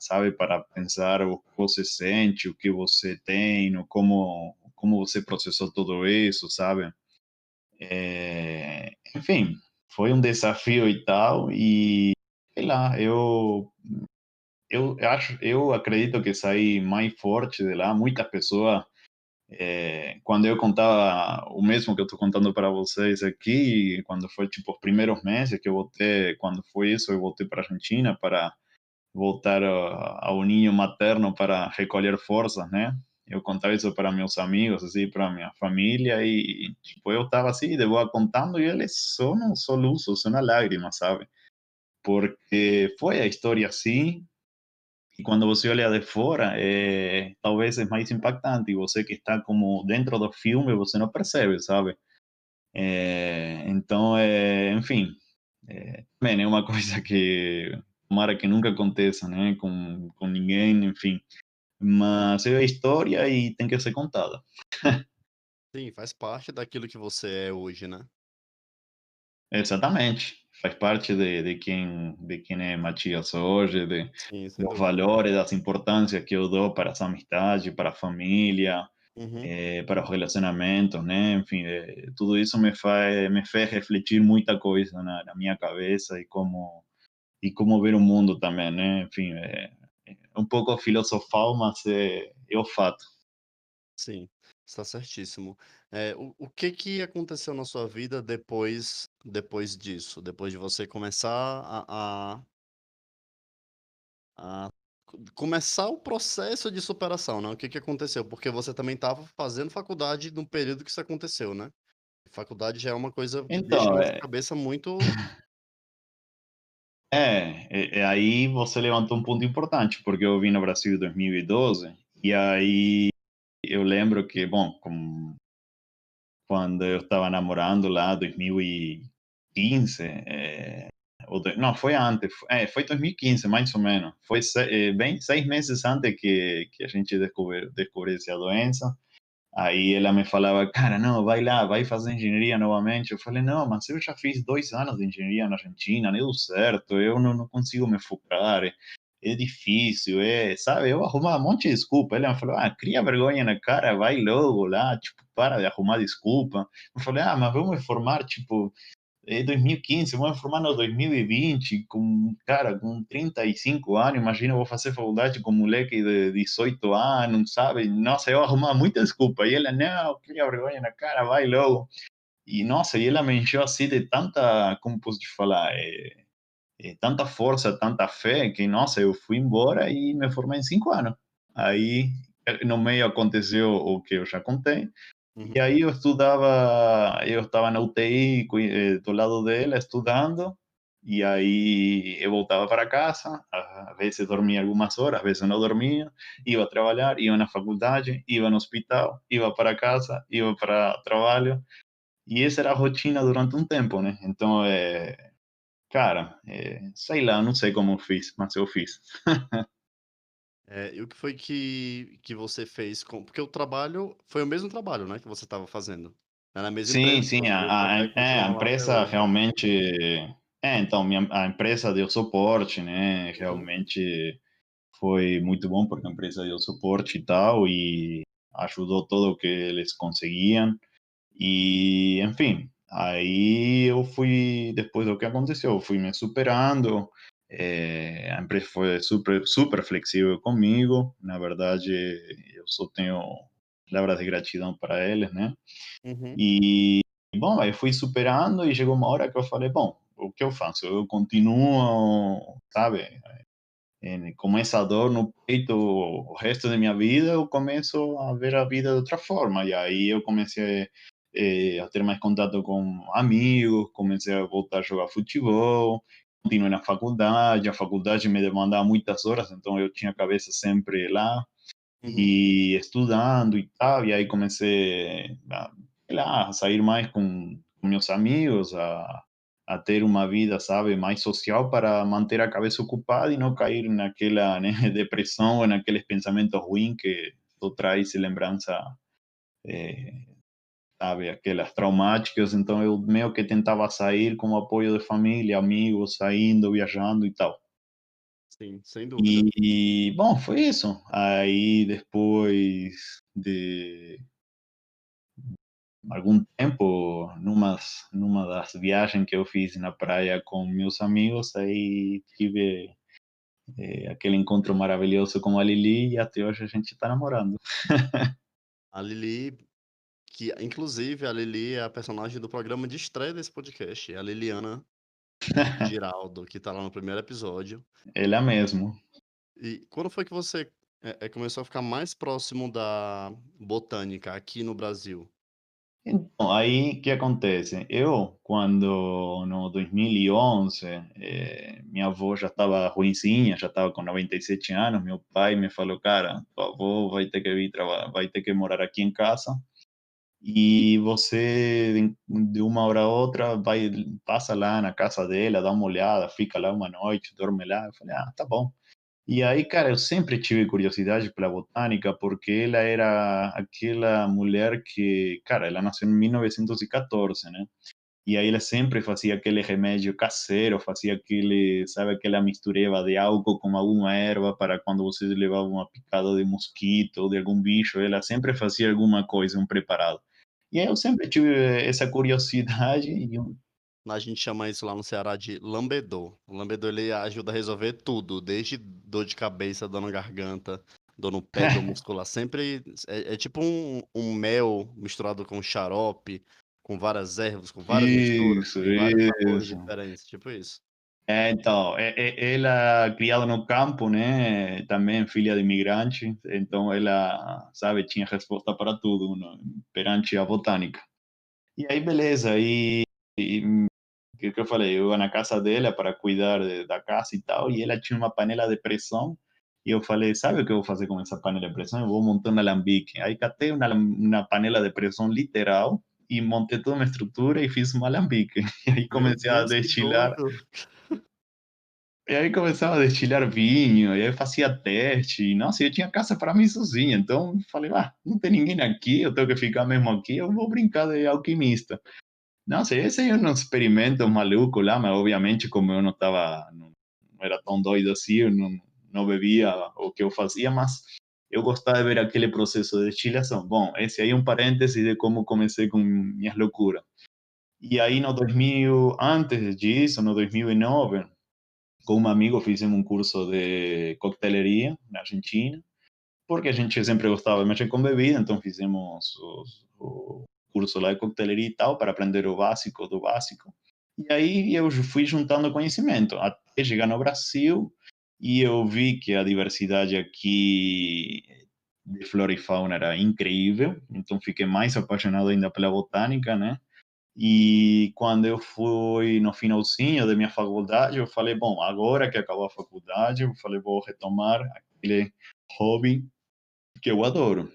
sabe, para pensar o que você sente, o que você tem, no como você processou tudo isso, sabe? Enfim, foi um desafio e tal, e sei lá, eu acredito que saí mais forte de lá. Muitas pessoas, quando eu contava o mesmo que eu estou contando para vocês aqui, quando foi tipo os primeiros meses que eu voltei, quando foi isso, eu voltei para a Argentina para voltar ao ninho materno para recolher forças, né? Eu contava isso para meus amigos, assim, para minha família, e tipo, eu estava assim, de boa contando, e eles só um soluço, só uma lágrima, sabe? Porque foi a história assim, e quando você olha de fora, talvez é mais impactante, e você que está como dentro do filme, você não percebe, sabe? Então, enfim, também é uma coisa que tomara que nunca aconteça, né, com ninguém, enfim. Mas é a história e tem que ser contada. Sim, faz parte daquilo que você é hoje, né. Exatamente. Faz parte de quem é Matias hoje, Sim, sem dos dúvida. valores, das importâncias que eu dou para essa amizade, para a família, Uhum. para os relacionamentos, né? Enfim, tudo isso me fez refletir muita coisa na minha cabeça e como ver o mundo também, né? Enfim, é um pouco filosofal, mas é o fato. Sim, está certíssimo. O que que aconteceu na sua vida depois disso? Depois de você começar a começar o processo de superação, né, o que que aconteceu? Porque você também estava fazendo faculdade no período que isso aconteceu, né. Faculdade já é uma coisa que deixa a Então, nossa cabeça muito. aí você levantou um ponto importante, porque eu vim no Brasil em 2012, e aí eu lembro que, bom, quando eu estava namorando lá, 2015, não, foi antes, foi 2015, mais ou menos. Foi bem 6 meses antes que a gente descobrisse a doença. Aí ela me falava, cara, não, vai lá, vai fazer engenharia novamente. Eu falei, não, mas eu já fiz 2 anos de engenharia na Argentina, não deu certo, eu não consigo me focar, é difícil, sabe? Eu arrumava um monte de desculpa. Ela me falou, cria vergonha na cara, vai logo lá, tipo, para de arrumar desculpa. Eu falei, mas vamos me formar, tipo, 2015, vou me formar no 2020, cara, com 35 anos, imagina, eu vou fazer faculdade com um moleque de 18 anos, sabe? Nossa, eu arrumava muita desculpa. E ela, não, cria vergonha na cara, vai logo. E, nossa, e ela me encheu assim de tanta, como posso te falar, tanta força, tanta fé, que, nossa, eu fui embora e me formei em 5 anos. Aí, no meio aconteceu o que eu já contei, e Uhum. aí eu estava na UTI do lado dela, estudando, e aí eu voltava para casa, às vezes dormia algumas horas, às vezes não dormia, ia trabalhar, ia na faculdade, ia no hospital, ia para casa, ia para trabalho, e essa era a rotina durante um tempo, né? Então, cara, sei lá, não sei como eu fiz, mas eu fiz. E o que foi que você fez com porque o trabalho foi o mesmo trabalho, né, que você estava fazendo? Era a mesma Sim, empresa que sim, você veio para cá e a continua lá até empresa hoje? realmente. Então, a empresa deu suporte, né? Uhum, Realmente foi muito bom, porque a empresa deu suporte e tal, e ajudou todo o que eles conseguiam. E, enfim, aí eu fui, depois do que aconteceu, eu fui me superando. A empresa foi super, super flexível comigo. Na verdade, eu só tenho palavras de gratidão para eles, né? uhum. E, bom, aí fui superando e chegou uma hora que eu falei, bom, o que eu faço? Eu continuo, sabe, com essa dor no peito o resto da minha vida, eu começo a ver a vida de outra forma. E aí eu comecei a ter mais contato com amigos, comecei a voltar a jogar futebol, continuei na faculdade, a faculdade me demandava muitas horas, então eu tinha a cabeça sempre lá, Uhum. e estudando e tal, e aí comecei a, sei lá, a sair mais com meus amigos, a ter uma vida, sabe, mais social para manter a cabeça ocupada e não cair naquela, né, depressão ou naqueles pensamentos ruins que só traz lembrança, eh, sabe, aquelas traumáticas. Então eu meio que tentava sair com o apoio de família, amigos, saindo, viajando e tal. Sim, sem dúvida. Bom, foi isso. Aí depois de algum tempo, numa das viagens que eu fiz na praia com meus amigos, aí tive aquele encontro maravilhoso com a Lili e até hoje a gente está namorando. A Lili, que inclusive a Lili é a personagem do programa de estreia desse podcast, é a Liliana Giraldo, que tá lá no primeiro episódio. Ela mesmo. E quando foi que você começou a ficar mais próximo da botânica aqui no Brasil? Então, aí, o que acontece? Eu, quando no 2011, minha avó já estava ruinzinha, já estava com 97 anos, meu pai me falou, cara, tua avó vai ter que vir trabalhar, vai ter que morar aqui em casa, e você, de uma hora a outra, vai, passa lá na casa dela, dá uma olhada, fica lá uma noite, dorme lá. Eu falei, ah, tá bom. E aí, cara, eu sempre tive curiosidade pela botânica, porque ela era aquela mulher que, cara, ela nasceu em 1914, né? E aí ela sempre fazia aquele remédio caseiro, fazia aquele, sabe, aquela mistureba de álcool com alguma erva para quando você levava uma picada de mosquito ou de algum bicho, ela sempre fazia alguma coisa, um preparado. E aí eu sempre tive essa curiosidade e A gente chama isso lá no Ceará de lambedor. O lambedor ele ajuda a resolver tudo, desde dor de cabeça, dor na garganta, dor no pé, dor muscular. Sempre é tipo um mel misturado com xarope, com várias ervas, com várias misturas, isso, tem vários sabores isso. diferentes, tipo isso. Então, ela criada no campo, né? Também filha de imigrante, então ela, sabe, tinha resposta para tudo, né, perante a botânica. E aí, beleza, e que eu falei, eu ia na casa dela para cuidar da casa e tal, e ela tinha uma panela de pressão, e eu falei, sabe o que eu vou fazer com essa panela de pressão? Eu vou montar um alambique. Aí catei uma panela de pressão literal, e montei toda uma estrutura e fiz um alambique. E aí Meu comecei a Deus, que destilar. doido! E aí começava a destilar vinho, e aí fazia teste, e nossa, eu tinha casa para mim sozinho, então falei, ah, não tem ninguém aqui, eu tenho que ficar mesmo aqui, eu vou brincar de alquimista. Nossa, esse aí é um experimento maluco lá, mas obviamente como eu não estava, não era tão doido assim, eu não bebia o que eu fazia, mas eu gostava de ver aquele processo de destilação. Bom, esse aí é um parêntese de como comecei com minhas loucuras. E aí no 2000, antes disso, no 2009, com um amigo fizemos um curso de coqueteleria na Argentina, porque a gente sempre gostava de mexer com bebida, então fizemos o curso lá de coqueteleria e tal, para aprender o básico do básico. E aí eu fui juntando conhecimento, até chegar no Brasil, e eu vi que a diversidade aqui de flora e fauna era incrível, então fiquei mais apaixonado ainda pela botânica, né? E quando eu fui no finalzinho da minha faculdade, eu falei, bom, agora que acabou a faculdade, eu falei, vou retomar aquele hobby que eu adoro,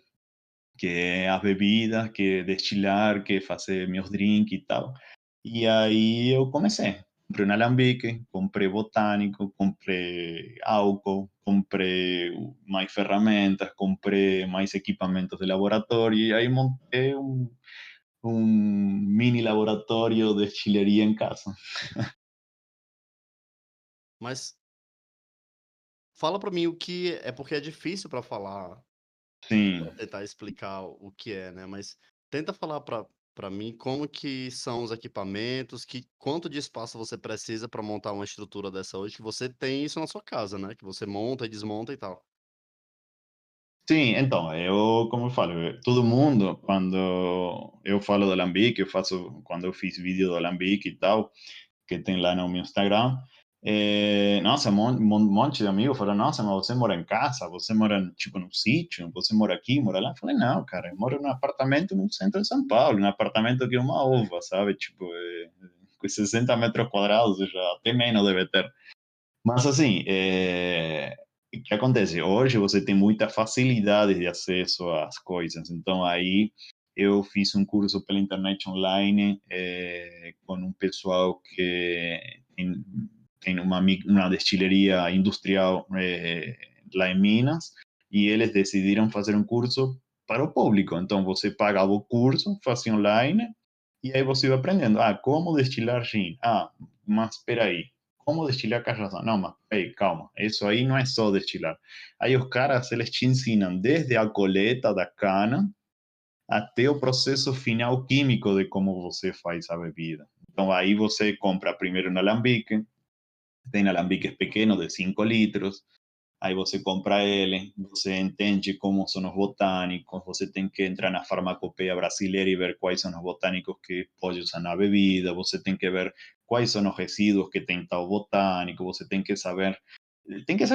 que é a bebida, que é destilar, que é fazer meus drinks e tal. E aí eu comecei. Comprei um alambique, comprei botânico, comprei álcool, comprei mais ferramentas, comprei mais equipamentos de laboratório e aí montei um mini laboratório de destileria em casa. Mas fala pra mim o que é porque é difícil pra falar, Sim. pra tentar explicar o que é, né, mas tenta falar pra mim como que são os equipamentos, que quanto de espaço você precisa pra montar uma estrutura dessa hoje, que você tem isso na sua casa, né, que você monta e desmonta e tal. Sim, então, eu, como eu falo, todo mundo, quando eu falo do Alambique, eu faço, quando eu fiz vídeo do Alambique e tal, que tem lá no meu Instagram, Nossa, monte de amigos falaram, nossa, mas você mora em casa, você mora, tipo, num sítio, você mora aqui, mora lá. Eu falei, não, cara, eu moro num apartamento no centro de São Paulo, num apartamento que é uma ova, sabe? Tipo, com 60 metros quadrados, já até menos deve ter. Mas, assim, o que acontece? Hoje você tem muita facilidade de acesso às coisas, então aí eu fiz um curso pela internet online com um pessoal que tem uma destileria industrial lá em Minas, e eles decidiram fazer um curso para o público. Então você pagava o curso, fazia online, e aí você ia aprendendo. Ah, como destilar gin? Ah, mas espera aí. Como destilar cachaça? Não, mas ei, calma. Isso aí não é só destilar. Aí os caras, eles te ensinam desde a coleta da cana até o processo final químico de como você faz a bebida. Então aí você compra primeiro um alambique, tem alambiques pequenos de 5 litros, aí você compra ele, você entende como são os botânicos, você tem que entrar na farmacopeia brasileira e ver quais são os botânicos que pode usar na bebida, você tem que ver quais são os resíduos que tem tal botânico, você tem que saber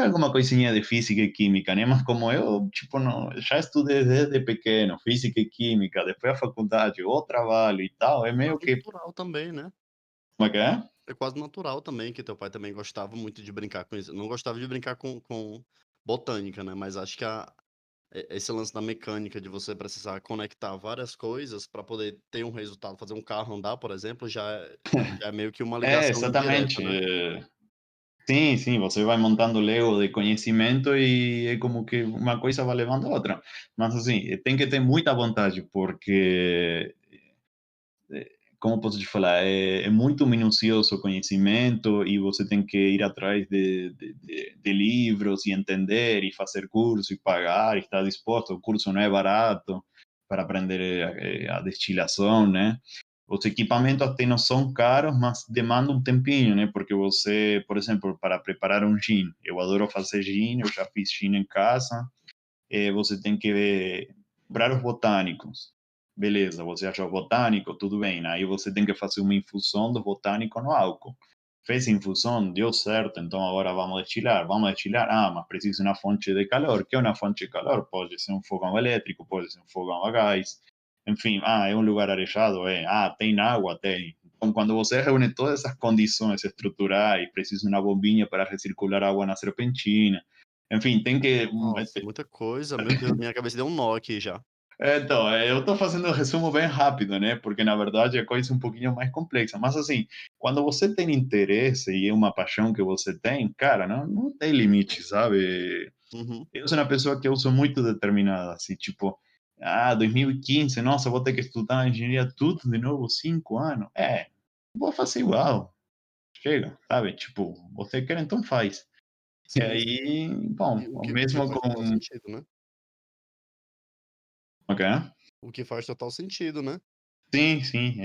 alguma coisinha de física e química, né? Mas como eu, tipo, não, já estudei desde pequeno, física e química, depois a faculdade, o trabalho e tal, é meio Quase que, natural também, né? como é que é? É quase natural também que teu pai também gostava muito de brincar com isso. Não gostava de brincar com botânica, né? Mas acho que esse lance da mecânica, de você precisar conectar várias coisas para poder ter um resultado, fazer um carro andar, por exemplo, já é meio que uma É, ligação indireta, exatamente. né? Sim, sim, você vai montando Lego de conhecimento e é como que uma coisa vai levando a outra. Mas assim, tem que ter muita vontade, porque, como posso te falar, é muito minucioso o conhecimento e você tem que ir atrás de livros e entender e fazer curso e pagar e estar disposto. O curso não é barato para aprender a destilação, né? Os equipamentos até não são caros, mas demandam um tempinho, né? Porque você, por exemplo, para preparar um gin, eu adoro fazer gin, eu já fiz gin em casa, você tem que comprar os botânicos. Beleza, você achou botânico, tudo bem. Aí você tem que fazer uma infusão do botânico no álcool. Fez a infusão, deu certo, então agora vamos destilar. Vamos destilar, ah, mas precisa de uma fonte de calor. Que é uma fonte de calor? Pode ser um fogão elétrico, pode ser um fogão a gás. Enfim, ah, é um lugar arejado? É. Ah, tem água? Tem. Então, quando você reúne todas essas condições estruturais, precisa de uma bombinha para recircular água na serpentina. Enfim, tem que Nossa, muita coisa. Meu Deus, minha cabeça deu um nó aqui já. então, eu estou fazendo um resumo bem rápido, né? Porque na verdade a coisa é um pouquinho mais complexa. Mas assim, quando você tem interesse e é uma paixão que você tem, cara, não tem limite, sabe? Uhum. Eu sou uma pessoa que eu sou muito determinada, assim, tipo, 2015, nossa, vou ter que estudar engenharia tudo de novo, 5 anos. Vou fazer igual, chega, sabe? Tipo, você quer, então faz. E Sim, sim. aí, bom, E o o que mesmo faz total com. sentido, né? Ok? O que faz total sentido, né? Sim, sim.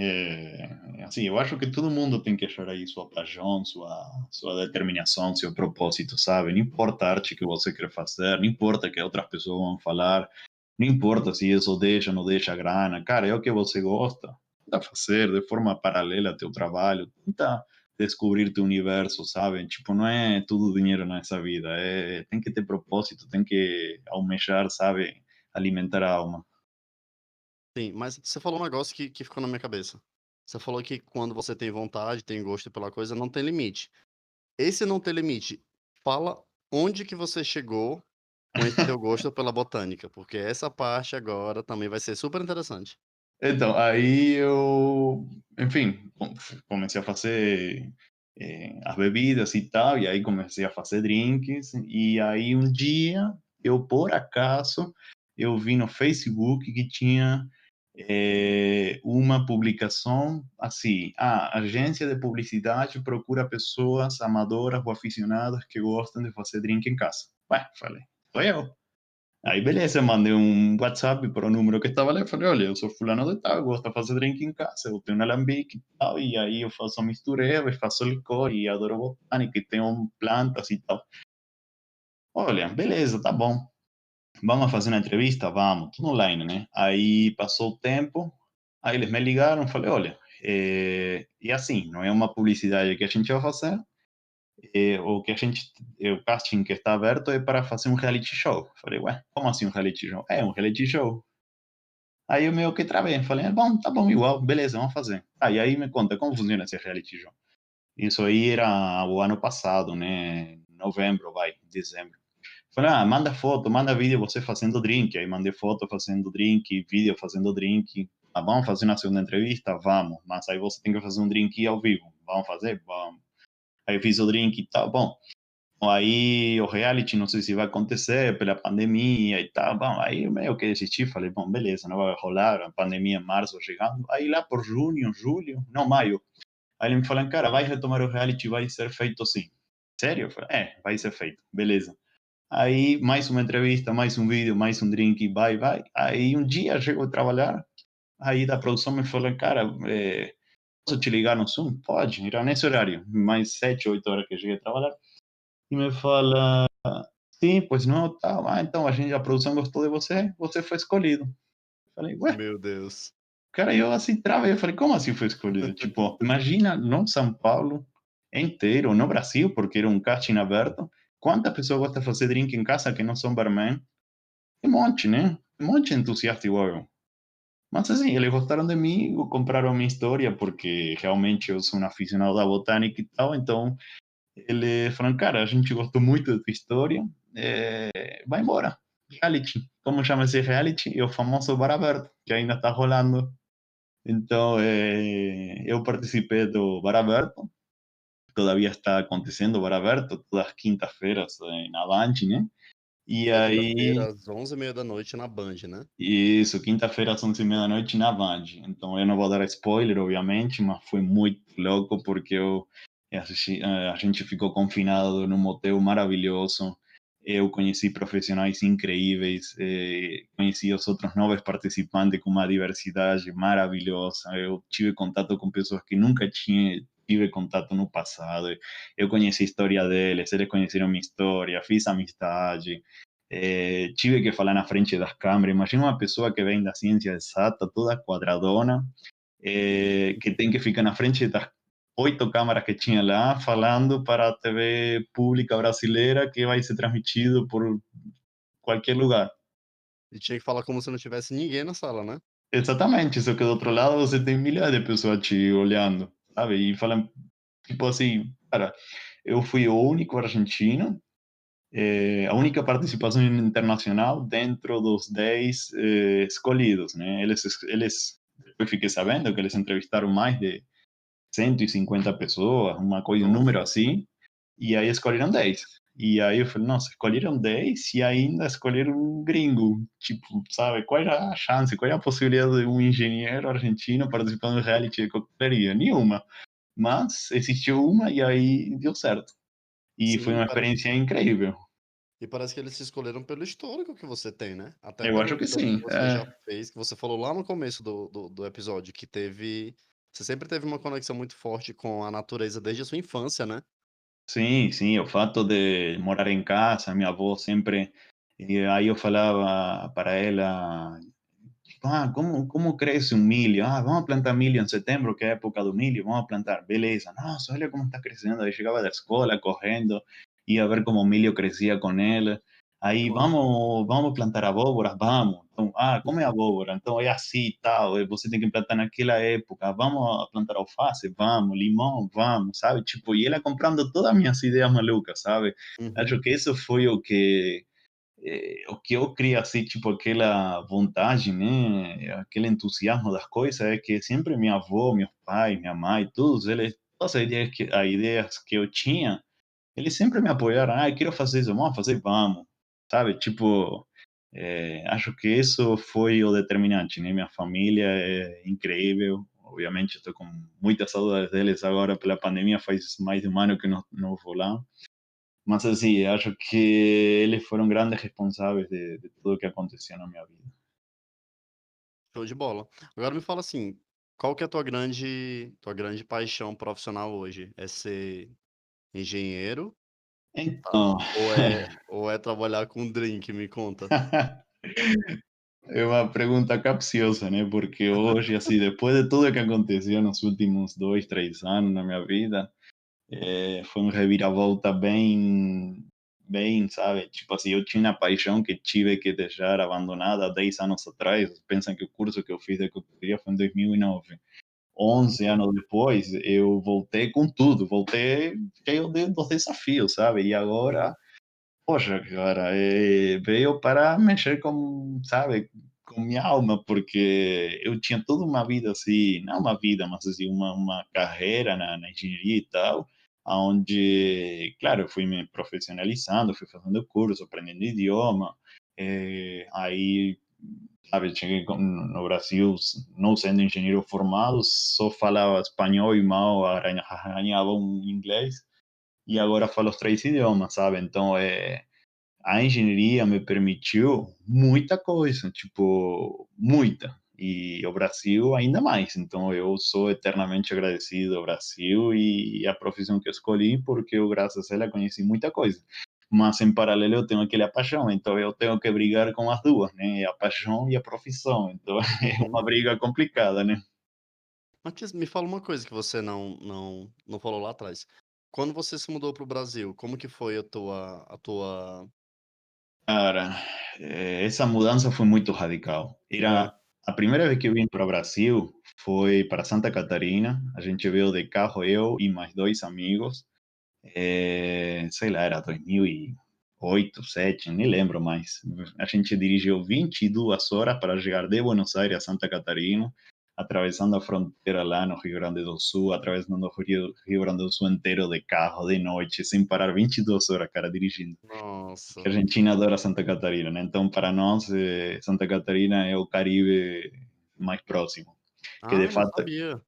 Assim, eu acho que todo mundo tem que achar aí sua paixão, sua determinação, seu propósito, sabe? Não importa a arte que você quer fazer, não importa o que outras pessoas vão falar, não importa se isso deixa ou não deixa grana. Cara, é o que você gosta. Tenta fazer de forma paralela ao teu trabalho. Tenta descobrir teu universo, sabe? Tipo, não é tudo dinheiro nessa vida. Tem que ter propósito, tem que almejar, sabe? Alimentar a alma. Sim, mas você falou um negócio que ficou na minha cabeça. Você falou que quando você tem vontade, tem gosto pela coisa, não tem limite. Esse não ter limite, fala onde que você chegou com esse teu gosto pela botânica, porque essa parte agora também vai ser super interessante. Então, aí eu, enfim, comecei a fazer as bebidas e tal, e aí comecei a fazer drinks, e aí um dia, eu por acaso, eu vi no Facebook que tinha uma publicação assim, agência de publicidade procura pessoas amadoras ou aficionadas que gostam de fazer drink em casa. Ué, falei, sou eu. Aí beleza, eu mandei um WhatsApp para o número que estava lá e falei, olha, eu sou fulano de tal, gosto de fazer drink em casa, eu tenho um alambique e tal, e aí eu faço mistureba e faço licor e adoro botânica e tenho plantas e tal. Olha, beleza, tá bom. Vamos fazer uma entrevista? Vamos, tudo online, né? Aí passou o tempo, aí eles me ligaram, falei, olha, e assim, não é uma publicidade que a gente vai fazer, o que a gente, o casting que está aberto é para fazer um reality show. Falei, ué, como assim um reality show? É um reality show. Aí eu meio que travei, falei, bom, tá bom, igual, beleza, vamos fazer. E aí me conta, como funciona esse reality show? Isso aí era o ano passado, né? Novembro, vai, dezembro. Falei, manda foto, manda vídeo você fazendo drink. Aí mandei foto fazendo drink, vídeo fazendo drink. Vamos fazer uma segunda entrevista? Vamos. Mas aí você tem que fazer um drink ao vivo. Vamos fazer? Vamos. Aí eu fiz o drink e tal. Bom, aí o reality não sei se vai acontecer pela pandemia e tal. Bom, aí eu meio que desisti. Falei, bom, beleza, não vai rolar. A pandemia em março chegando. Aí lá por junho, julho, não, maio. Aí ele me falou, cara, vai retomar o reality, vai ser feito sim. Sério? Eu falei, vai ser feito. Beleza. Aí, mais uma entrevista, mais um vídeo, mais um drink, vai, vai. Aí, um dia, chego a trabalhar, aí da produção me falou, cara, posso te ligar no Zoom? Pode, era nesse horário, mais 7, 8 horas que eu cheguei a trabalhar. E me fala, sim, pois não, tá, então a produção gostou de você, você foi escolhido. Falei, ué, Meu Deus. cara, eu assim travei, eu falei, como assim foi escolhido? Tipo, imagina no São Paulo inteiro, no Brasil, porque era um casting aberto, quantas pessoas gostam de fazer drink em casa que não são barman? Um monte, né? Um monte de entusiasta igual eu. Mas assim, eles gostaram de mim, compraram a minha história, porque realmente eu sou um aficionado da botânica e tal, então eles falaram, cara, a gente gostou muito da tua história, vai embora. Reality. Como chama esse reality? É o famoso Bar Aberto, que ainda está rolando. Então, eu participei do Bar Aberto, todavía está acontecendo o Bar Aberto, todas as quintas-feiras na Band, né? E Toda quinta-feira, aí às 11h30 da Band, né? isso, quinta-feira às 11h30 na Band. Então eu não vou dar spoiler, obviamente, mas foi muito louco porque a gente ficou confinado num motel maravilhoso. Eu conheci profissionais incríveis, conheci os outros novos participantes com uma diversidade maravilhosa. Eu tive contato com pessoas que nunca tive contato no passado. Eu conheci a história deles, eles conheceram minha história, fiz amizade. Tive que falar na frente das câmeras. Imagina uma pessoa que vem da ciência exata, toda quadradona, que tem que ficar na frente das 8 câmeras que tinha lá, falando para a TV pública brasileira que vai ser transmitido por qualquer lugar. E tinha que falar como se não tivesse ninguém na sala, né? Exatamente, só que do outro lado você tem milhares de pessoas te olhando, sabe? E falam, tipo assim, cara, eu fui o único argentino, a única participação internacional dentro dos 10 escolhidos, né? Depois fiquei sabendo que eles entrevistaram mais de 150 pessoas, uma coisa, um Nossa. número assim, e aí escolheram 10. E aí eu falei, nossa, escolheram 10 e ainda escolheram um gringo. Tipo, sabe, qual era a chance, qual é a possibilidade de um engenheiro argentino participando do reality de coquetelaria? Nenhuma. Mas existiu uma e aí deu certo. E foi Sim, uma experiência incrível. e parece que eles se escolheram pelo histórico que você tem, né? Até Eu acho que pelo que sim. você já fez, que você falou lá no começo do episódio, que teve. Você sempre teve uma conexão muito forte com a natureza desde a sua infância, né? Sim, sim, o fato de morar em casa, minha avó sempre. E aí eu falava para ela, como cresce um milho? Vamos plantar milho em setembro, que é a época do milho, vamos plantar. Beleza, nossa, olha como está crescendo. Aí chegava da escola correndo, ia ver como o milho crescia com ele. Aí Nossa. vamos plantar abóboras, vamos. Então, como é abóbora? Então é assim e tal, você tem que plantar naquela época. Vamos plantar alface? Vamos. Limão? Vamos, sabe? Tipo, e ela comprando todas as minhas ideias malucas, sabe? Uhum. Acho que isso foi o que eu crio assim, tipo, aquela vontade, né? Aquele entusiasmo das coisas é que sempre minha avó, meu pai, minha mãe, todos eles, todas as ideias que eu tinha, eles sempre me apoiaram. Eu quero fazer isso, vamos fazer, vamos. Sabe? Tipo, acho que isso foi o determinante, né? Minha família é incrível. Obviamente, estou com muitas saudades deles agora pela pandemia, faz mais de um ano que não vou lá. Mas assim, acho que eles foram grandes responsáveis de tudo que aconteceu na minha vida. Show de bola. Agora me fala assim, qual que é a tua grande paixão profissional hoje? É ser engenheiro, tá? Então, Ou é trabalhar com drink? Me conta. é uma pergunta capciosa, né? Porque hoje, assim, depois de tudo que aconteceu nos últimos 2, 3 anos na minha vida, Foi uma reviravolta bem, sabe? Tipo assim, eu tinha uma paixão que tive que deixar abandonada há 10 anos atrás. Pensam que o curso que eu fiz de consultoria foi em 2009. 11 Uhum, anos depois, eu voltei com tudo, voltei cheio dos desafios, sabe? E uhum, agora, poxa, cara, veio para mexer com, sabe, com minha alma, porque eu tinha toda uma vida assim, não uma vida, mas assim, uma carreira na engenharia e tal, onde, claro, eu fui me profissionalizando, fui fazendo curso, aprendendo idioma, aí, sabe, cheguei no Brasil, não sendo engenheiro formado, só falava espanhol e mal arranhava um inglês, e agora falo os três idiomas, sabe? Então, a engenharia me permitiu muita coisa, tipo, muita. E o Brasil ainda mais. Então eu sou eternamente agradecido ao Brasil e à profissão que eu escolhi, porque eu, graças a ela, conheci muita coisa. Mas em paralelo eu tenho aquele paixão, então eu tenho que brigar com as duas, né? A paixão e a profissão. Então é uhum. uma briga complicada, né? Matias, me fala uma coisa que você não falou lá atrás. Quando você se mudou para o Brasil, como que foi a tua... Cara, essa mudança foi muito radical. É, Era a primeira vez que eu vim para o Brasil, foi para Santa Catarina. A gente veio de carro, eu e mais dois amigos. Sei lá, era 2008, 2007, nem lembro mais. A gente dirigiu 22 horas para chegar de Buenos Aires a Santa Catarina, atravessando a fronteira lá no Rio Grande do Sul, atravessando o Rio Grande do Sul inteiro de carro, de noite, sem parar 22 horas, cara, dirigindo que nossa. a Argentina adora Santa Catarina, né? Então, para nós, Santa Catarina é o Caribe mais próximo. Que de Ah, não fato sabia.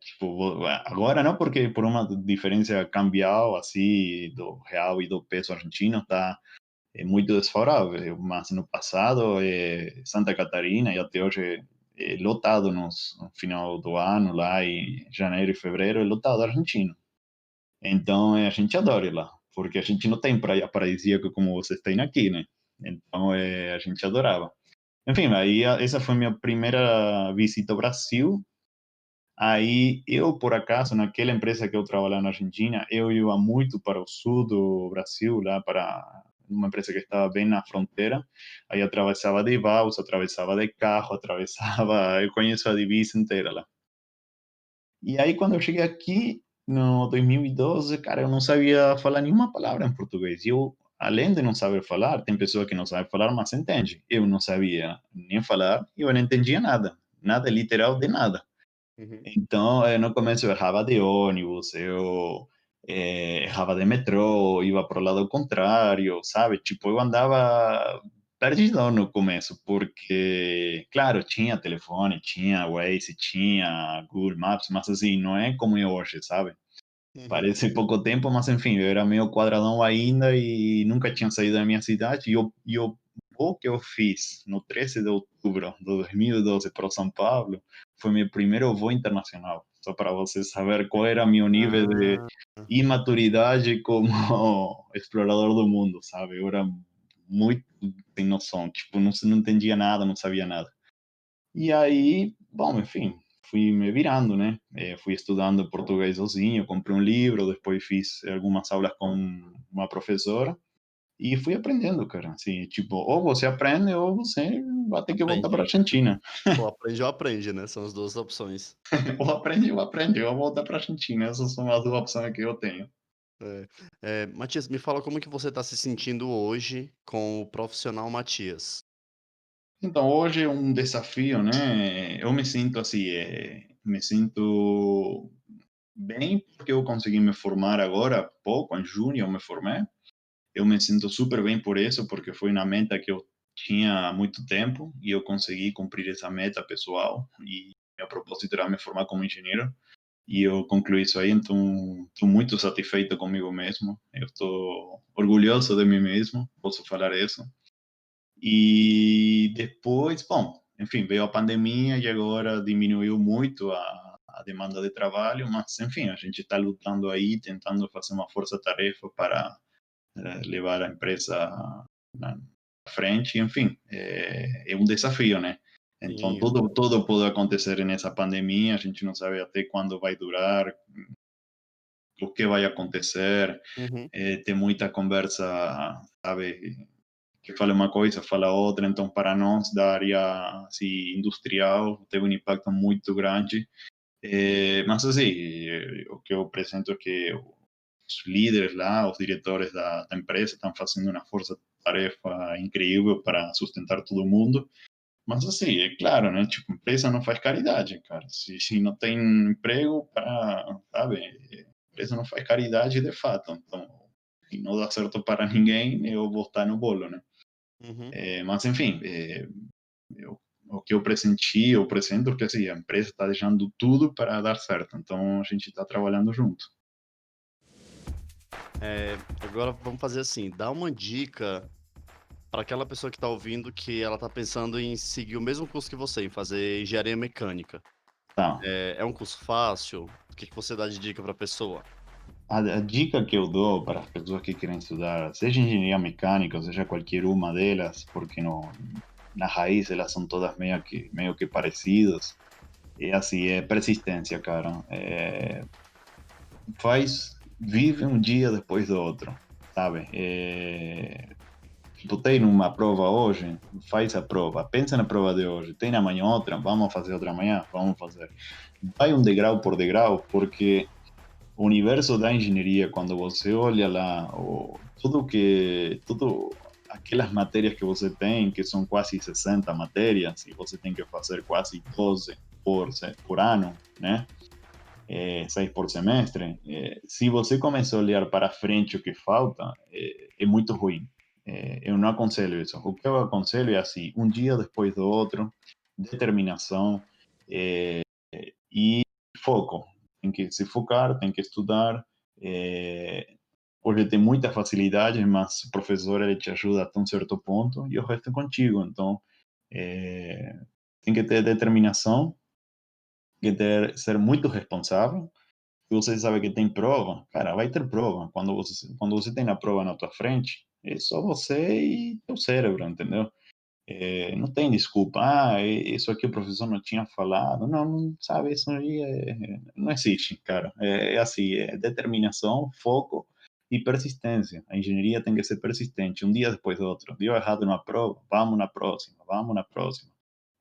tipo, agora não, porque por uma diferença cambial, assim, do real e do peso argentino, tá muito desfavorável. Mas no passado, Santa Catarina, e até hoje, lotado no final do ano, lá em janeiro e fevereiro, é lotado argentino. Então, a gente adora ir lá, porque a gente não tem praia paradisíaca como vocês têm aqui, né? Então, a gente adorava. Enfim, aí essa foi minha primeira visita ao Brasil. Aí, eu, por acaso, naquela empresa que eu trabalhava na Argentina, eu ia muito para o sul do Brasil, lá para uma empresa que estava bem na fronteira. Aí atravessava de balsa, atravessava de carro, atravessava, eu conheço a divisa inteira lá. E aí, quando eu cheguei aqui, no 2012, cara, eu não sabia falar nenhuma palavra em português. E eu, além de não saber falar, tem pessoa que não sabe falar, mas entende. Eu não sabia nem falar e eu não entendia nada. Nada literal de nada. Uhum. Então, no começo eu errava de ônibus, eu errava de metrô, iba para o lado contrário, sabe? Tipo, eu andava perdidão no começo, porque, claro, tinha telefone, tinha Waze, tinha Google Maps, mas assim, não é como é hoje, sabe? Uhum. Parece pouco tempo, mas enfim, eu era meio quadradão ainda e nunca tinha saído da minha cidade. E o voo que eu fiz no 13 de outubro de 2012 para São Paulo foi meu primeiro voo internacional. Só para você saber qual era meu nível de Ah, imaturidade como explorador do mundo, sabe? Eu era muito sem noção, tipo, não entendia nada, não sabia nada. E aí, bom, enfim, fui me virando, né? Fui estudando português sozinho, comprei um livro, depois fiz algumas aulas com uma professora e fui aprendendo, cara. Assim, tipo, ou você aprende ou você vai ter que voltar para a aprende. Argentina. Ou aprende, né? São as duas opções. Ou aprende, ou voltar para a Argentina. Essas são as duas opções que eu tenho. É. Matias, me fala como que você está se sentindo hoje com o profissional Matias. Então, hoje é um desafio, né? Eu me sinto assim, me sinto bem porque eu consegui me formar agora há pouco, em junho eu me formei. Eu me sinto super bem por isso, porque foi uma meta que eu tinha há muito tempo e eu consegui cumprir essa meta pessoal. E meu propósito era me formar como engenheiro e eu concluí isso aí, então estou muito satisfeito comigo mesmo. Eu estou orgulhoso de mim mesmo, posso falar isso. E depois, bom, enfim, veio a pandemia e agora diminuiu muito a demanda de trabalho, mas enfim, a gente está lutando aí, tentando fazer uma força-tarefa para levar a empresa na frente, enfim, é um desafio, né? Então, Sim, tudo pode acontecer nessa pandemia, a gente não sabe até quando vai durar, o que vai acontecer, Uhum. tem muita conversa, sabe, que fala uma coisa, fala outra, então para nós da área assim, industrial teve um impacto muito grande. Mas assim, o que eu apresento é que os líderes lá, os diretores da empresa estão fazendo uma força-tarefa incrível para sustentar todo mundo. Mas assim, é claro, né? Tipo, empresa não faz caridade, cara. Se não tem emprego para, sabe? Empresa não faz caridade de fato. Então, se não dá certo para ninguém, eu vou estar no bolo, né? Uhum. Mas enfim, o que eu pressenti, eu presento que assim, a empresa está deixando tudo para dar certo. Então, a gente está trabalhando junto. Agora vamos fazer assim, dá uma dica para aquela pessoa que está ouvindo que ela está pensando em seguir o mesmo curso que você, em fazer engenharia mecânica. Tá. É um curso fácil? O que que você dá de dica para a pessoa? A dica que eu dou para as pessoas que querem estudar, seja engenharia mecânica, ou seja qualquer uma delas, porque no, na raiz elas são todas meio que parecidas, é assim, é persistência, cara. Vive um dia depois do outro, sabe? Tipo, tem uma prova hoje, faz a prova. Pensa na prova de hoje. Tem amanhã outra, vamos fazer outra amanhã? Vamos fazer. Vai um degrau por degrau, porque o universo da engenharia, quando você olha lá, tudo aquelas matérias que você tem, que são quase 60 matérias, e você tem que fazer quase 12 por ano, né? 6 por semestre. Se você começar a olhar para frente o que falta, é muito ruim. Eu não aconselho isso. O que eu aconselho é assim, um dia depois do outro, determinação, é, e foco. Tem que se focar, tem que estudar. Hoje tem muita facilidade, mas o professor ele te ajuda até um certo ponto e o resto é contigo. Então, é, tem que ter determinação, tem que ser muito responsável. Se você sabe que tem prova, cara, vai ter prova. Quando você tem a prova na tua frente, é só você e teu cérebro, entendeu? Não tem desculpa. Ah, isso aqui o professor não tinha falado. Não, não sabe, isso aí não existe, cara. É assim, é determinação, foco e persistência. A engenharia tem que ser persistente, um dia depois do outro. Deu errado numa prova, vamos na próxima, vamos na próxima.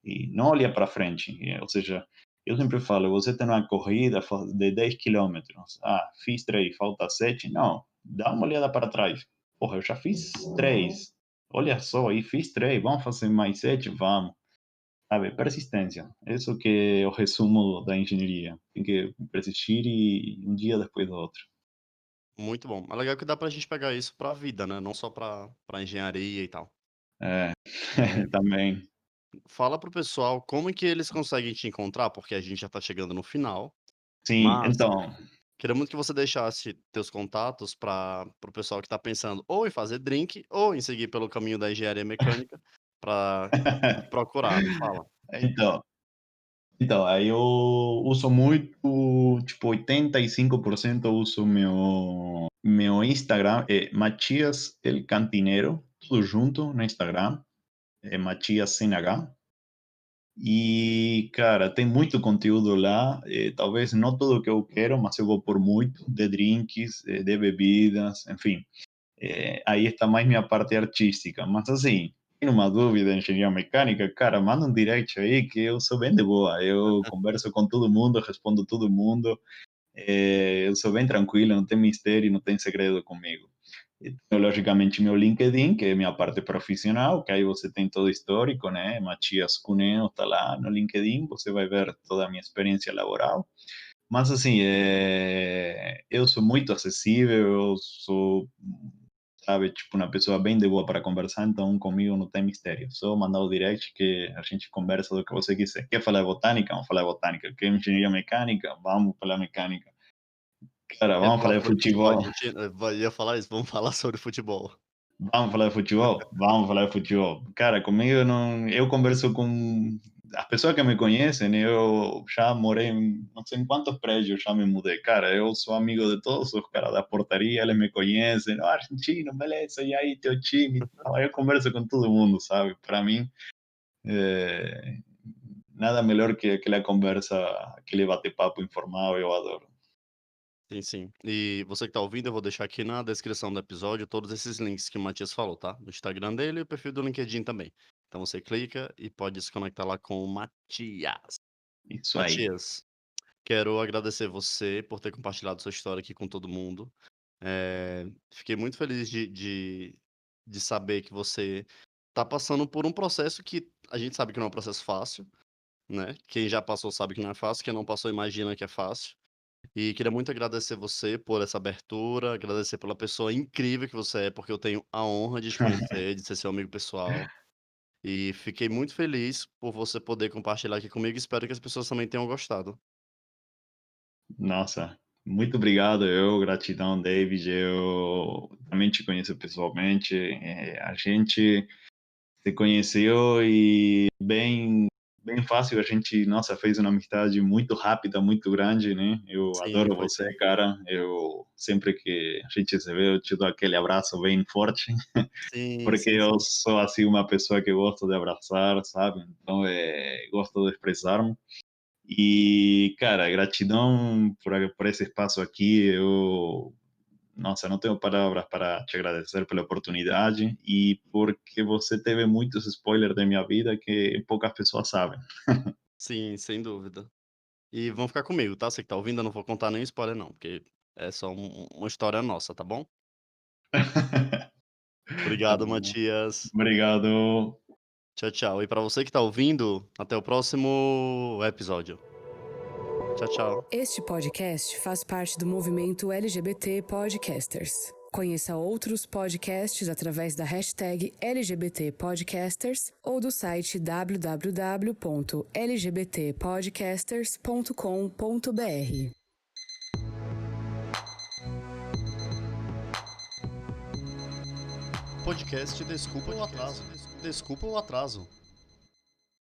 E não olha para frente. Ou seja, eu sempre falo, você tem uma corrida de 10 quilômetros. Ah, fiz 3, falta 7. Não, dá uma olhada para trás. Porra, eu já fiz 3. Olha só, aí fiz 3. Vamos fazer mais 7? Vamos. Sabe, persistência. Isso que é o resumo da engenharia. Tem que persistir e um dia depois do outro. Muito bom. É legal que dá pra gente pegar isso pra vida, né, não só pra engenharia e tal. É, Eh, também. Fala para o pessoal como é que eles conseguem te encontrar, porque a gente já tá chegando no final, Sim, mas então, queria muito que você deixasse teus contatos para o pessoal que tá pensando ou em fazer drink ou em seguir pelo caminho da engenharia mecânica pra te procurar, me fala. então, Então, aí eu uso muito, tipo, 85% eu uso meu Instagram, é Matias El Cantinero, tudo junto no Instagram, é Matias sem H. E, cara, tem muito conteúdo lá, talvez não tudo que eu quero, mas eu vou por muito, de drinks, de bebidas, enfim. Aí está mais minha parte artística. Mas assim, tem uma dúvida em engenharia mecânica, cara, manda um direct aí que eu sou bem de boa. Eu converso com todo mundo, respondo todo mundo. Eu sou bem tranquilo, não tem mistério, não tem segredo comigo. E tenho, logicamente, meu LinkedIn, que é minha parte profissional, que aí você tem todo o histórico, né? Matias Cuneo está lá no LinkedIn, você vai ver toda a minha experiência laboral. Mas assim, eu sou muito acessível, eu sou, sabe, tipo, uma pessoa bem de boa para conversar, então comigo não tem mistério. Só mandar o direct que a gente conversa do que você quiser. Quer falar de botânica? Vamos falar de botânica. Quer engenharia mecânica? Vamos falar mecânica. Cara, Quer vamos falar falar de sobre futebol futebol? argentino? Ia falar isso, vamos falar sobre futebol. Vamos falar de futebol? Vamos falar de futebol. Cara, comigo não. Eu converso com as pessoas que me conhecem. Eu já morei em não sei em quantos prédios, já me mudei. Cara, eu sou amigo de todos os caras da portaria, eles me conhecem. Oh, argentino, beleza, e aí, teu time? Eu converso com todo mundo, sabe? Para mim, é, nada melhor que aquela conversa, aquele bate-papo informal, eu adoro. Sim, sim. E você que tá ouvindo, eu vou deixar aqui na descrição do episódio todos esses links que o Matias falou, tá? O Instagram dele e o perfil do LinkedIn também. Então você clica e pode se conectar lá com o Matias. Isso aí. Matias, quero agradecer você por ter compartilhado sua história aqui com todo mundo. Fiquei muito feliz de saber que você tá passando por um processo que a gente sabe que não é um processo fácil, né? Quem já passou sabe que não é fácil, quem não passou imagina que é fácil. E queria muito agradecer você por essa abertura, agradecer pela pessoa incrível que você é, porque eu tenho a honra de te conhecer, de ser seu amigo pessoal. E fiquei muito feliz por você poder compartilhar aqui comigo. Espero que as pessoas também tenham gostado. Nossa, muito obrigado. Gratidão, David. Eu também te conheço pessoalmente. A gente se conheceu e bem fácil. A gente, nossa, fez uma amizade muito rápida, muito grande, né? Eu Sim, adoro foi você, sim. cara. Eu sempre que a gente se vê, eu te dou aquele abraço bem forte, Sim, porque sim, eu sim. sou assim uma pessoa que gosto de abraçar, sabe? Então, gosto de expressar-me. E, cara, gratidão por esse espaço aqui. Nossa, não tenho palavras para te agradecer pela oportunidade e porque você teve muitos spoilers da minha vida que poucas pessoas sabem. Sim, sem dúvida. E vão ficar comigo, tá? Você que tá ouvindo, eu não vou contar nenhum spoiler não, porque é só uma história nossa, tá bom? Tá Obrigado, bom. Matias. Obrigado. Tchau, tchau. E pra você que tá ouvindo, até o próximo episódio. Tchau, tchau. Este podcast faz parte do movimento LGBT Podcasters. Conheça outros podcasts através da hashtag LGBT Podcasters ou do site www.lgbtpodcasters.com.br. Podcast Desculpa o Atraso. Desculpa o Atraso.